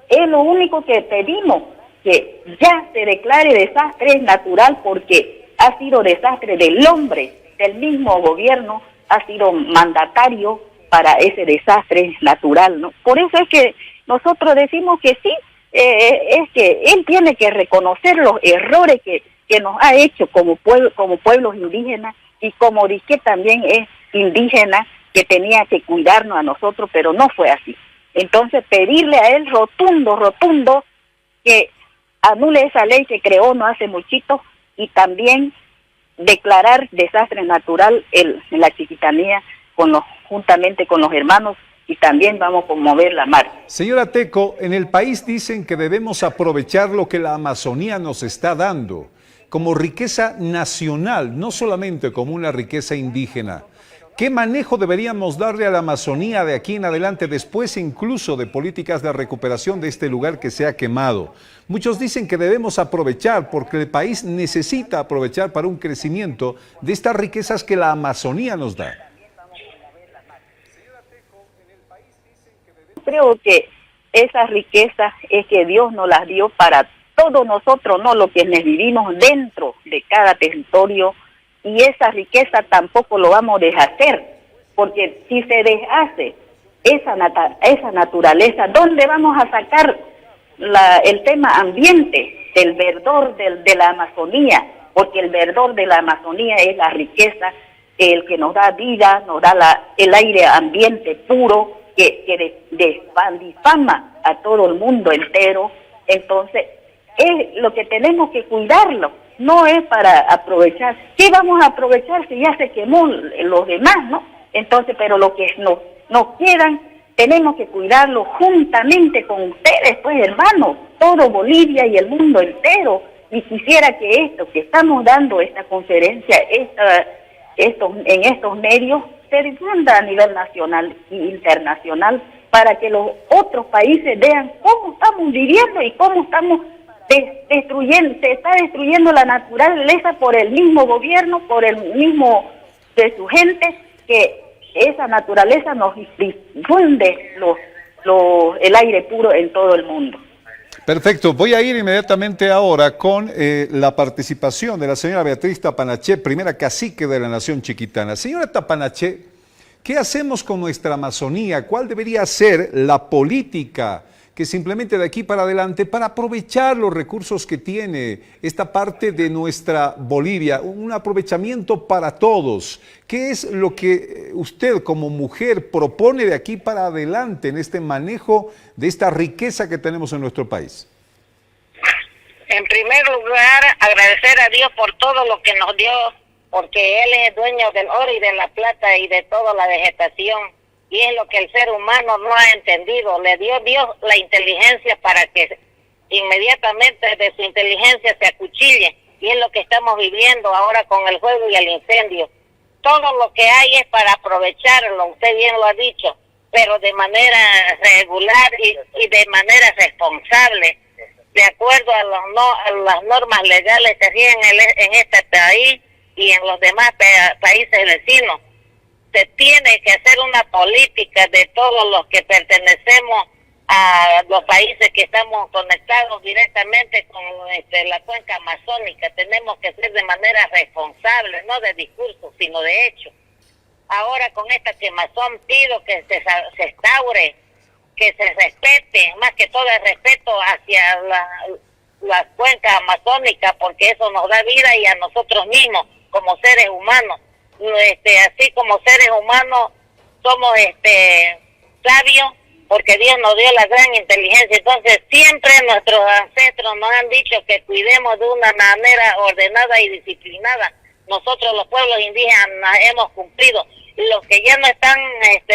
es lo único que pedimos, que ya se declare desastre natural, porque ha sido desastre del hombre, del mismo gobierno, ha sido mandatario para ese desastre natural, ¿no? Por eso es que nosotros decimos que sí, es que él tiene que reconocer los errores que nos ha hecho como pueblos indígenas, y como dije también es indígena, que tenía que cuidarnos a nosotros, pero no fue así. Entonces pedirle a él rotundo, que anule esa ley que creó no hace muchito, y también declarar desastre natural en la Chiquitanía juntamente con los hermanos, y también vamos a promover la marcha. Señora Teco, en el país dicen que debemos aprovechar lo que la Amazonía nos está dando como riqueza nacional, no solamente como una riqueza indígena. ¿Qué manejo deberíamos darle a la Amazonía de aquí en adelante, después incluso de políticas de recuperación de este lugar que se ha quemado? Muchos dicen que debemos aprovechar, porque el país necesita aprovechar para un crecimiento de estas riquezas que la Amazonía nos da. Creo que esa riqueza es que Dios nos las dio para todos nosotros, no lo que vivimos dentro de cada territorio, y esa riqueza tampoco lo vamos a deshacer, porque si se deshace, esa naturaleza. ¿Dónde vamos a sacar el tema ambiente, del verdor de la Amazonía? Porque el verdor de la Amazonía es la riqueza, el que nos da vida, nos da el aire ambiente puro, que difama a todo el mundo entero. Entonces, es lo que tenemos que cuidarlo, no es para aprovechar. ¿Qué vamos a aprovechar si ya se quemó los demás, no? Entonces, pero lo que nos quedan, tenemos que cuidarlo juntamente con ustedes, pues hermanos, todo Bolivia y el mundo entero. Y quisiera que esto que estamos dando, esta conferencia, en estos medios, se difunda a nivel nacional e internacional para que los otros países vean cómo estamos viviendo y cómo estamos destruyendo, se está destruyendo la naturaleza por el mismo gobierno, por el mismo de su gente, que esa naturaleza nos difunde el aire puro en todo el mundo. Perfecto, voy a ir inmediatamente ahora con la participación de la señora Beatriz Tapanaché, primera cacique de la Nación Chiquitana. Señora Tapanaché, ¿qué hacemos con nuestra Amazonía? ¿Cuál debería ser la política que se implemente de aquí para adelante para aprovechar los recursos que tiene esta parte de nuestra Bolivia? Un aprovechamiento para todos. ¿Qué es lo que usted como mujer propone de aquí para adelante en este manejo de esta riqueza que tenemos en nuestro país? En primer lugar, agradecer a Dios por todo lo que nos dio, porque Él es dueño del oro y de la plata y de toda la vegetación. Y es lo que el ser humano no ha entendido. Le dio Dios la inteligencia para que inmediatamente de su inteligencia se acuchille. Y es lo que estamos viviendo ahora con el fuego y el incendio. Todo lo que hay es para aprovecharlo, usted bien lo ha dicho, pero de manera regular y de manera responsable, de acuerdo a las normas legales que rigen en este país y en los demás países vecinos. Se tiene que hacer una política de todos los que pertenecemos a los países que estamos conectados directamente con la cuenca amazónica. Tenemos que ser de manera responsable, no de discurso, sino de hecho. Ahora con esta quemazón pido que se instaure, que se respete, más que todo el respeto hacia la cuenca amazónica, porque eso nos da vida y a nosotros mismos como seres humanos. Así como seres humanos somos sabios, porque Dios nos dio la gran inteligencia. Entonces siempre nuestros ancestros nos han dicho que cuidemos de una manera ordenada y disciplinada. Nosotros los pueblos indígenas hemos cumplido. Los que ya no están,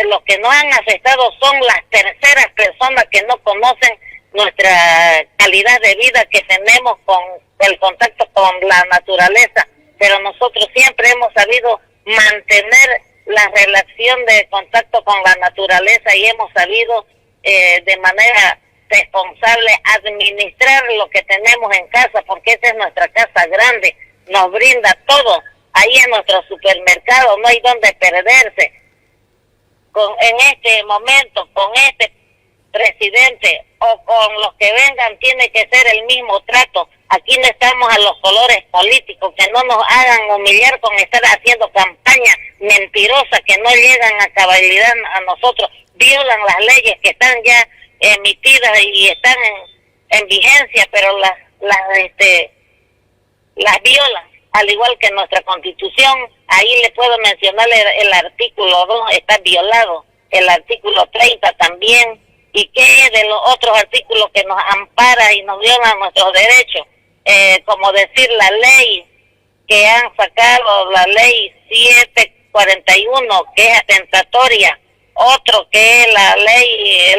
los que no han aceptado son las terceras personas que no conocen nuestra calidad de vida que tenemos con el contacto con la naturaleza. Pero nosotros siempre hemos sabido mantener la relación de contacto con la naturaleza y hemos sabido de manera responsable administrar lo que tenemos en casa, porque esta es nuestra casa grande, nos brinda todo, ahí en nuestro supermercado no hay donde perderse. En este momento, con este presidente o con los que vengan, tiene que ser el mismo trato. Aquí no estamos a los colores políticos, que no nos hagan humillar con estar haciendo campañas mentirosas que no llegan a cabalidad a nosotros, violan las leyes que están ya emitidas y están en vigencia, pero las violan, al igual que nuestra Constitución. Ahí le puedo mencionar el artículo 2, está violado, el artículo 30 también, y qué de los otros artículos que nos ampara y nos violan nuestros derechos. Como decir la ley que han sacado, la ley 741, que es atentatoria, otro que es la ley,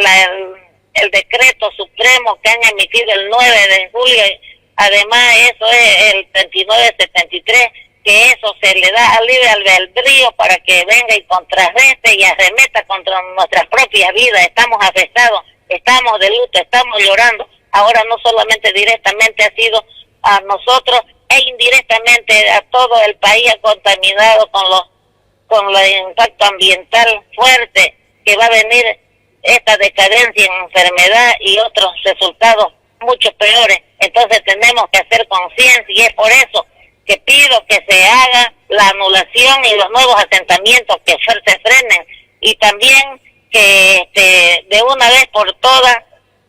el decreto supremo que han emitido el 9 de julio, además eso es el 3973, que eso se le da al libre albedrío para que venga y contrarreste y arremeta contra nuestras propias vidas. Estamos afectados, estamos de luto, estamos llorando. Ahora no solamente directamente ha sido a nosotros e indirectamente a todo el país contaminado con el impacto ambiental fuerte que va a venir esta decadencia en enfermedad y otros resultados mucho peores. Entonces tenemos que hacer conciencia y es por eso que pido que se haga la anulación y los nuevos asentamientos que se frenen, y también que de una vez por todas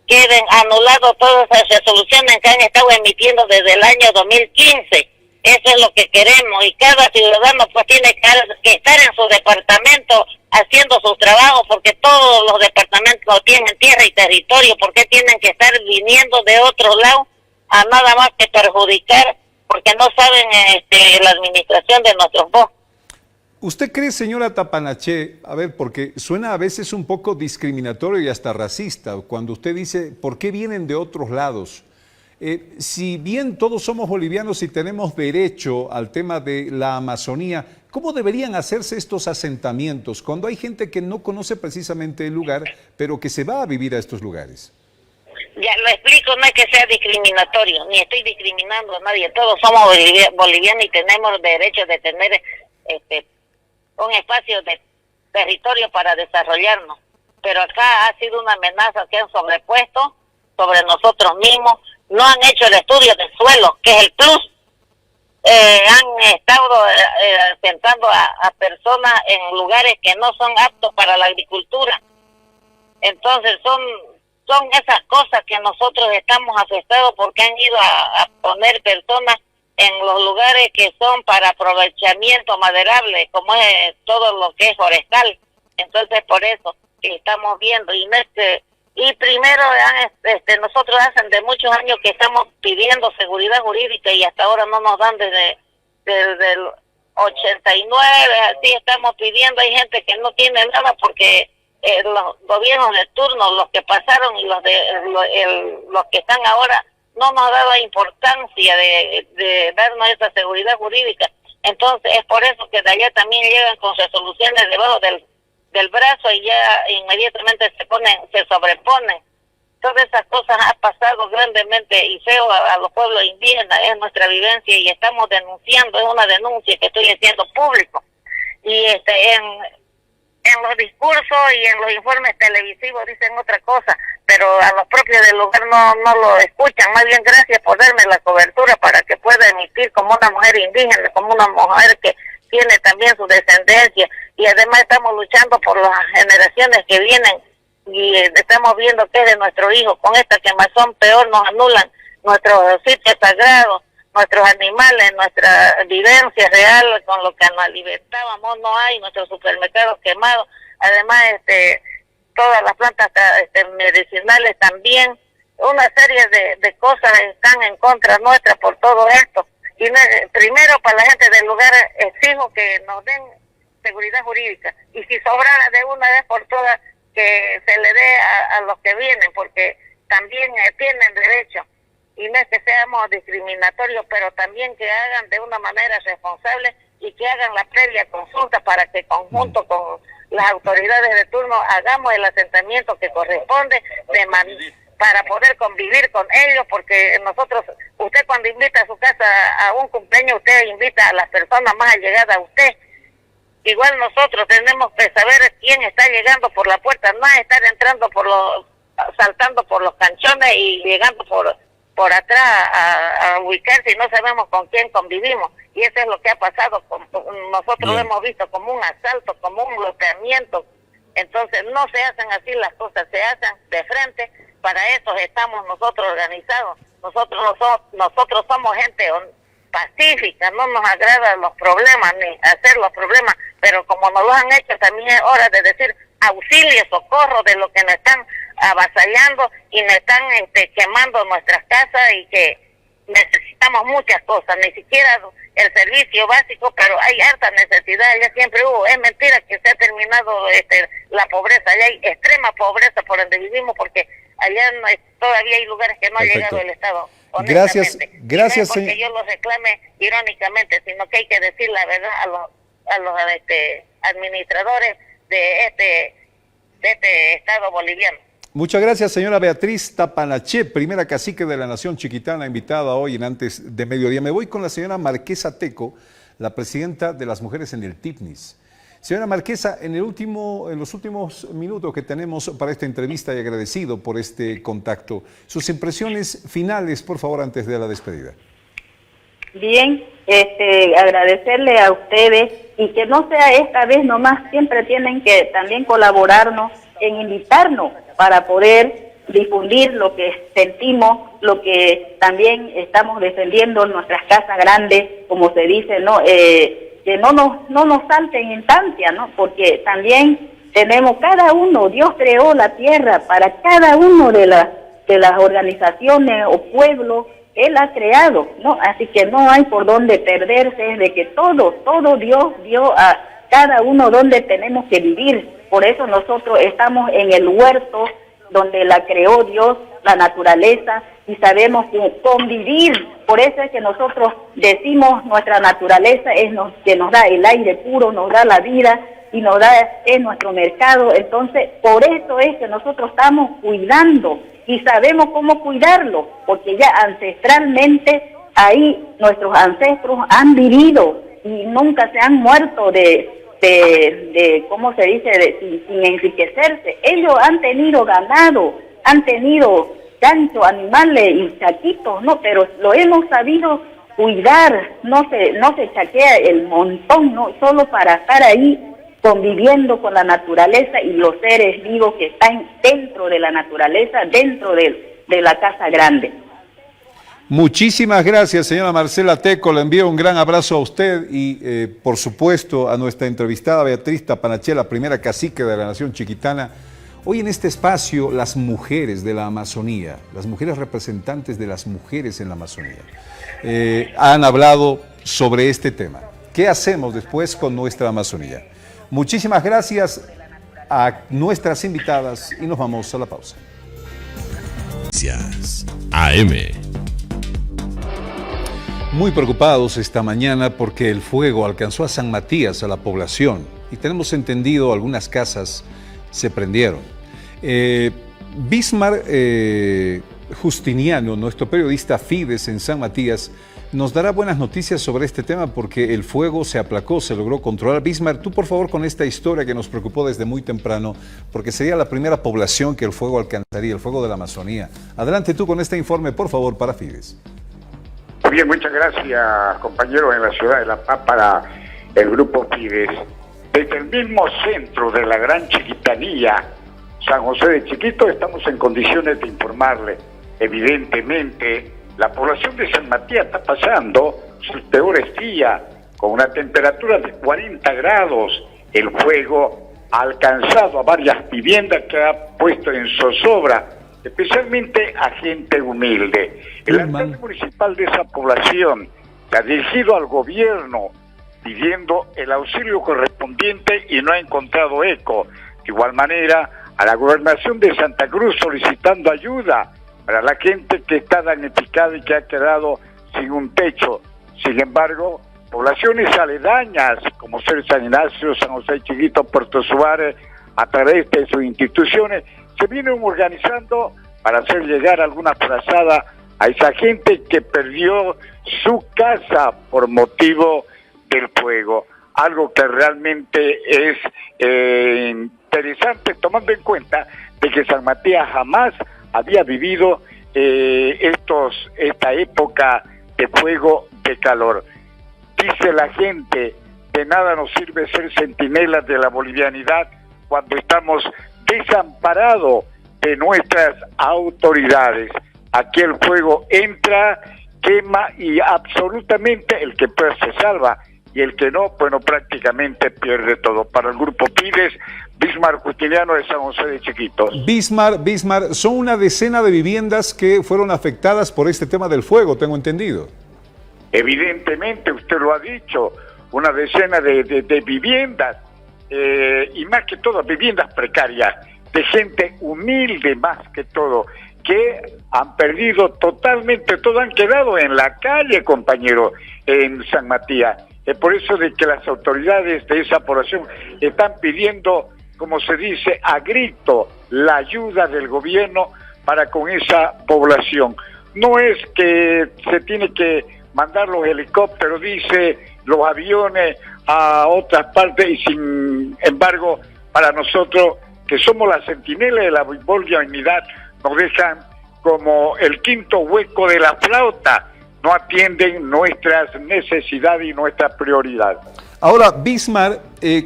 queden anuladas todas las resoluciones que han estado emitiendo desde el año 2015. Eso es lo que queremos, y cada ciudadano pues tiene que estar en su departamento haciendo sus trabajos, porque todos los departamentos tienen tierra y territorio. ¿Por qué tienen que estar viniendo de otro lado a nada más que perjudicar? Porque no saben la administración de nuestros bosques. ¿Usted cree, señora Tapanaché, a ver, porque suena a veces un poco discriminatorio y hasta racista, cuando usted dice, ¿por qué vienen de otros lados? Si bien todos somos bolivianos y tenemos derecho al tema de la Amazonía, ¿cómo deberían hacerse estos asentamientos cuando hay gente que no conoce precisamente el lugar, pero que se va a vivir a estos lugares? Ya lo explico, no es que sea discriminatorio, ni estoy discriminando a nadie. Todos somos bolivianos y tenemos derecho de tener un espacio de territorio para desarrollarnos. Pero acá ha sido una amenaza que han sobrepuesto sobre nosotros mismos. No han hecho el estudio del suelo, que es el plus. Han estado asentando a personas en lugares que no son aptos para la agricultura. Entonces son esas cosas que nosotros estamos afectados, porque han ido a poner personas en los lugares que son para aprovechamiento maderable, como es todo lo que es forestal. Entonces por eso que estamos viendo, y primero nosotros hacen de muchos años que estamos pidiendo seguridad jurídica y hasta ahora no nos dan desde el 89, así estamos pidiendo. Hay gente que no tiene nada porque los gobiernos de turno, los que pasaron y los que están ahora, no nos ha dado importancia de darnos esa seguridad jurídica. Entonces es por eso que de allá también llegan con resoluciones debajo del brazo y ya inmediatamente se sobreponen. Todas esas cosas han pasado grandemente y feo a los pueblos indígenas, es nuestra vivencia y estamos denunciando, es una denuncia que estoy haciendo público. Y en los discursos y en los informes televisivos dicen otra cosa, pero a los propios del lugar no lo escuchan. Más bien, gracias por darme la cobertura para que pueda emitir como una mujer indígena, como una mujer que tiene también su descendencia, y además estamos luchando por las generaciones que vienen y estamos viendo que es de nuestro hijo. Con esta quemazón peor nos anulan nuestros sitios sagrados, nuestros animales, nuestra vivencia real con lo que nos alimentábamos no hay, nuestros supermercados quemados, además todas las plantas medicinales también. Una serie de cosas están en contra nuestra por todo esto. Y primero, para la gente del lugar exijo que nos den seguridad jurídica, y si sobrara de una vez por todas que se le dé a los que vienen, porque también tienen derecho. Y no es que seamos discriminatorios, pero también que hagan de una manera responsable y que hagan la previa consulta para que conjunto con las autoridades de turno hagamos el asentamiento que corresponde para poder convivir con ellos, porque nosotros, usted cuando invita a su casa a un cumpleaños, usted invita a las personas más allegadas a usted. Igual nosotros tenemos que saber quién está llegando por la puerta, no es estar entrando saltando por los canchones y llegando por atrás a ubicarse y no sabemos con quién convivimos. Y eso es lo que ha pasado. Nosotros lo hemos visto como un asalto, como un bloqueamiento. Entonces no se hacen así las cosas, se hacen de frente. Para eso estamos nosotros organizados. Nosotros somos gente pacífica, no nos agradan los problemas ni hacer los problemas, pero como nos lo han hecho, también es hora de decir auxilio, socorro de lo que nos están avasallando y nos están quemando nuestras casas, y que necesitamos muchas cosas, ni siquiera el servicio básico, pero hay harta necesidad, ya siempre hubo. Es mentira que se ha terminado la pobreza, allá hay extrema pobreza por donde vivimos, porque allá todavía hay lugares que no ha llegado el Estado. Gracias, no porque yo lo reclame irónicamente, sino que hay que decir la verdad a los administradores de este Estado boliviano. Muchas gracias, señora Beatriz Tapanaché, primera cacique de la Nación Chiquitana, invitada hoy en Antes de Mediodía. Me voy con la señora Marquesa Teco, la presidenta de las mujeres en el TIPNIS. Señora Marquesa, en los últimos minutos que tenemos para esta entrevista, y agradecido por este contacto, sus impresiones finales, por favor, antes de la despedida. Bien, agradecerle a ustedes y que no sea esta vez nomás, siempre tienen que también colaborarnos en invitarnos para poder difundir lo que sentimos, lo que también estamos defendiendo en nuestras casas grandes, como se dice, ¿no? Que no nos salten instancias, ¿no? Porque también tenemos cada uno, Dios creó la tierra para cada uno de las organizaciones o pueblos, Él ha creado, ¿no? Así que no hay por dónde perderse, es de que todo Dios dio a cada uno donde tenemos que vivir. Por eso nosotros estamos en el huerto donde la creó Dios, la naturaleza, y sabemos convivir. Por eso es que nosotros decimos nuestra naturaleza que nos da el aire puro, nos da la vida y es nuestro mercado. Entonces, por eso es que nosotros estamos cuidando y sabemos cómo cuidarlo, porque ya ancestralmente ahí nuestros ancestros han vivido y nunca se han muerto de ¿cómo se dice?, sin enriquecerse. Ellos han tenido ganado, han tenido gancho, animales y chaquitos, ¿no? Pero lo hemos sabido cuidar, no se chaquea el montón, ¿no? Solo para estar ahí conviviendo con la naturaleza y los seres vivos que están dentro de la naturaleza, dentro de la casa grande. Muchísimas gracias, señora Marcela Teco. Le envío un gran abrazo a usted y, por supuesto, a nuestra entrevistada Beatriz Tapanachea, la primera cacique de la Nación Chiquitana. Hoy en este espacio, las mujeres de la Amazonía, las mujeres representantes de las mujeres en la Amazonía, han hablado sobre este tema. ¿Qué hacemos después con nuestra Amazonía? Muchísimas gracias a nuestras invitadas y nos vamos a la pausa. AM. Muy preocupados esta mañana porque el fuego alcanzó a San Matías, a la población, y tenemos entendido algunas casas se prendieron. Bismar Justiniano, nuestro periodista Fides en San Matías, nos dará buenas noticias sobre este tema porque el fuego se aplacó, se logró controlar. Bismar, tú por favor con esta historia que nos preocupó desde muy temprano, porque sería la primera población que el fuego alcanzaría, el fuego de la Amazonía. Adelante tú con este informe, por favor, para Fides. Bien, muchas gracias, compañeros, en la ciudad de La Paz para el grupo Fides. Desde el mismo centro de la Gran Chiquitanía, San José de Chiquito, estamos en condiciones de informarle. Evidentemente, la población de San Matías está pasando sus peores días, con una temperatura de 40 grados. El fuego ha alcanzado a varias viviendas que ha puesto en zozobra, especialmente a gente humilde. El alcalde municipal de esa población se ha dirigido al gobierno pidiendo el auxilio correspondiente y no ha encontrado eco. De igual manera, a la gobernación de Santa Cruz solicitando ayuda para la gente que está damnificada y que ha quedado sin un techo. Sin embargo, poblaciones aledañas como ser San Ignacio, San José Chiquito, Puerto Suárez, a través de sus instituciones, se vienen organizando para hacer llegar alguna frazada a esa gente que perdió su casa por motivo del fuego. Algo que realmente es interesante, tomando en cuenta de que San Matías jamás había vivido esta época de fuego, de calor. Dice la gente, de nada nos sirve ser centinelas de la bolivianidad cuando estamos desamparados de nuestras autoridades. Aquí el fuego entra, quema y absolutamente el que puede se salva y el que no, bueno, prácticamente pierde todo. Para el grupo Fides, Bismar Justiniano de San José de Chiquito. Bismar, son una decena de viviendas que fueron afectadas por este tema del fuego, tengo entendido. Evidentemente, usted lo ha dicho, una decena de viviendas, y más que todo viviendas precarias, de gente humilde más que todo, que han perdido totalmente todo, han quedado en la calle, compañero, en San Matías. Es por eso de que las autoridades de esa población están pidiendo, como se dice, a grito, la ayuda del gobierno para con esa población. No es que se tiene que mandar los helicópteros, dice, los aviones a otras partes, y sin embargo, para nosotros, que somos la centinela de la bolivianidad, nos dejan como el quinto hueco de la flauta no atienden nuestras necesidades y nuestra prioridad. Ahora, Bismar,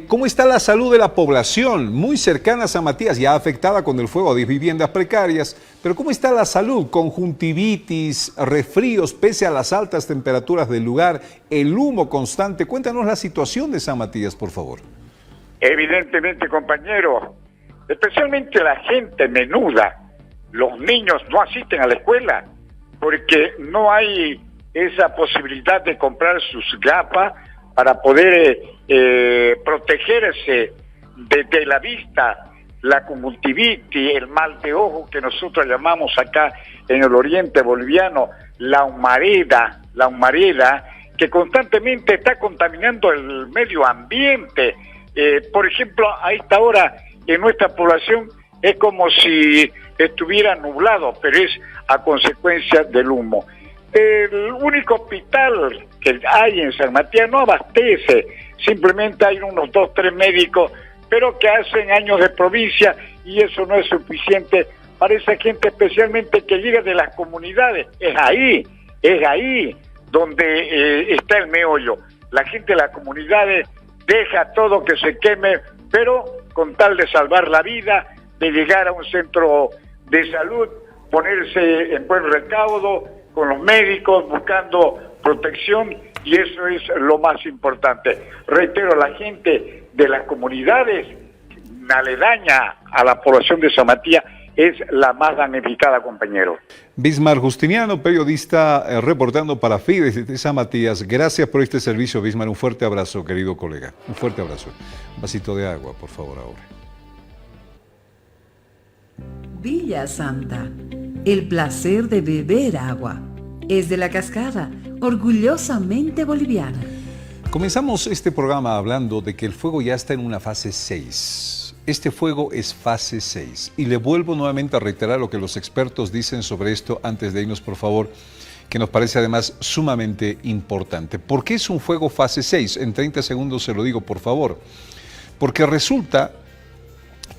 ¿cómo está la salud de la población muy cercana a San Matías, ya afectada con el fuego de viviendas precarias? Pero ¿cómo está la salud? Conjuntivitis, resfríos, pese a las altas temperaturas del lugar, el humo constante. Cuéntanos la situación de San Matías, por favor. Evidentemente, compañero, especialmente la gente menuda, los niños no asisten a la escuela porque no hay esa posibilidad de comprar sus gafas para poder protegerse de la vista, la conjuntivitis, el mal de ojo que nosotros llamamos acá en el oriente boliviano, la humareda, que constantemente está contaminando el medio ambiente. Por ejemplo, a esta hora en nuestra población es como si estuviera nublado, pero es a consecuencia del humo. El único hospital que hay en San Matías no abastece, simplemente hay unos 2 o 3 médicos, pero que hacen años de provincia y eso no es suficiente para esa gente, especialmente que llega de las comunidades. Es ahí donde está el meollo. La gente de las comunidades deja todo que se queme, pero con tal de salvar la vida, de llegar a un centro de salud, ponerse en buen recaudo con los médicos, buscando protección, y eso es lo más importante. Reitero, la gente de las comunidades aledaña a la población de San Matías es la más damnificada, compañero. Bismar Justiniano, periodista, reportando para Fides de San Matías. Gracias por este servicio, Bismar. Un fuerte abrazo, querido colega. Un fuerte abrazo. Un vasito de agua, por favor, ahora. Villa Santa, el placer de beber agua. Es de la Cascada, orgullosamente boliviana. Comenzamos este programa hablando de que el fuego ya está en una fase 6. Este fuego es fase 6. Y le vuelvo nuevamente a reiterar lo que los expertos dicen sobre esto antes de irnos, por favor, que nos parece además sumamente importante. ¿Por qué es un fuego fase 6? En 30 segundos se lo digo, por favor. Porque resulta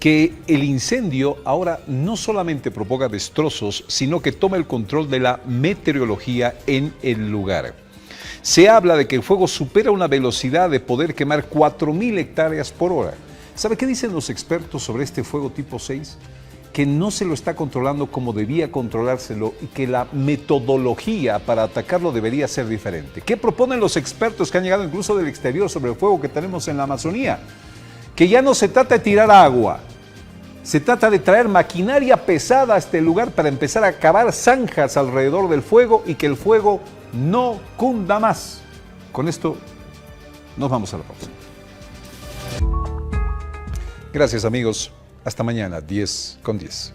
que el incendio ahora no solamente provoca destrozos, sino que toma el control de la meteorología en el lugar. Se habla de que el fuego supera una velocidad de poder quemar 4.000 hectáreas por hora. ¿Sabe qué dicen los expertos sobre este fuego tipo 6? Que no se lo está controlando como debía controlárselo y que la metodología para atacarlo debería ser diferente. ¿Qué proponen los expertos que han llegado incluso del exterior sobre el fuego que tenemos en la Amazonía? Que ya no se trata de tirar agua, se trata de traer maquinaria pesada a este lugar para empezar a cavar zanjas alrededor del fuego y que el fuego no cunda más. Con esto nos vamos a la pausa. Gracias, amigos. Hasta mañana, 10:10.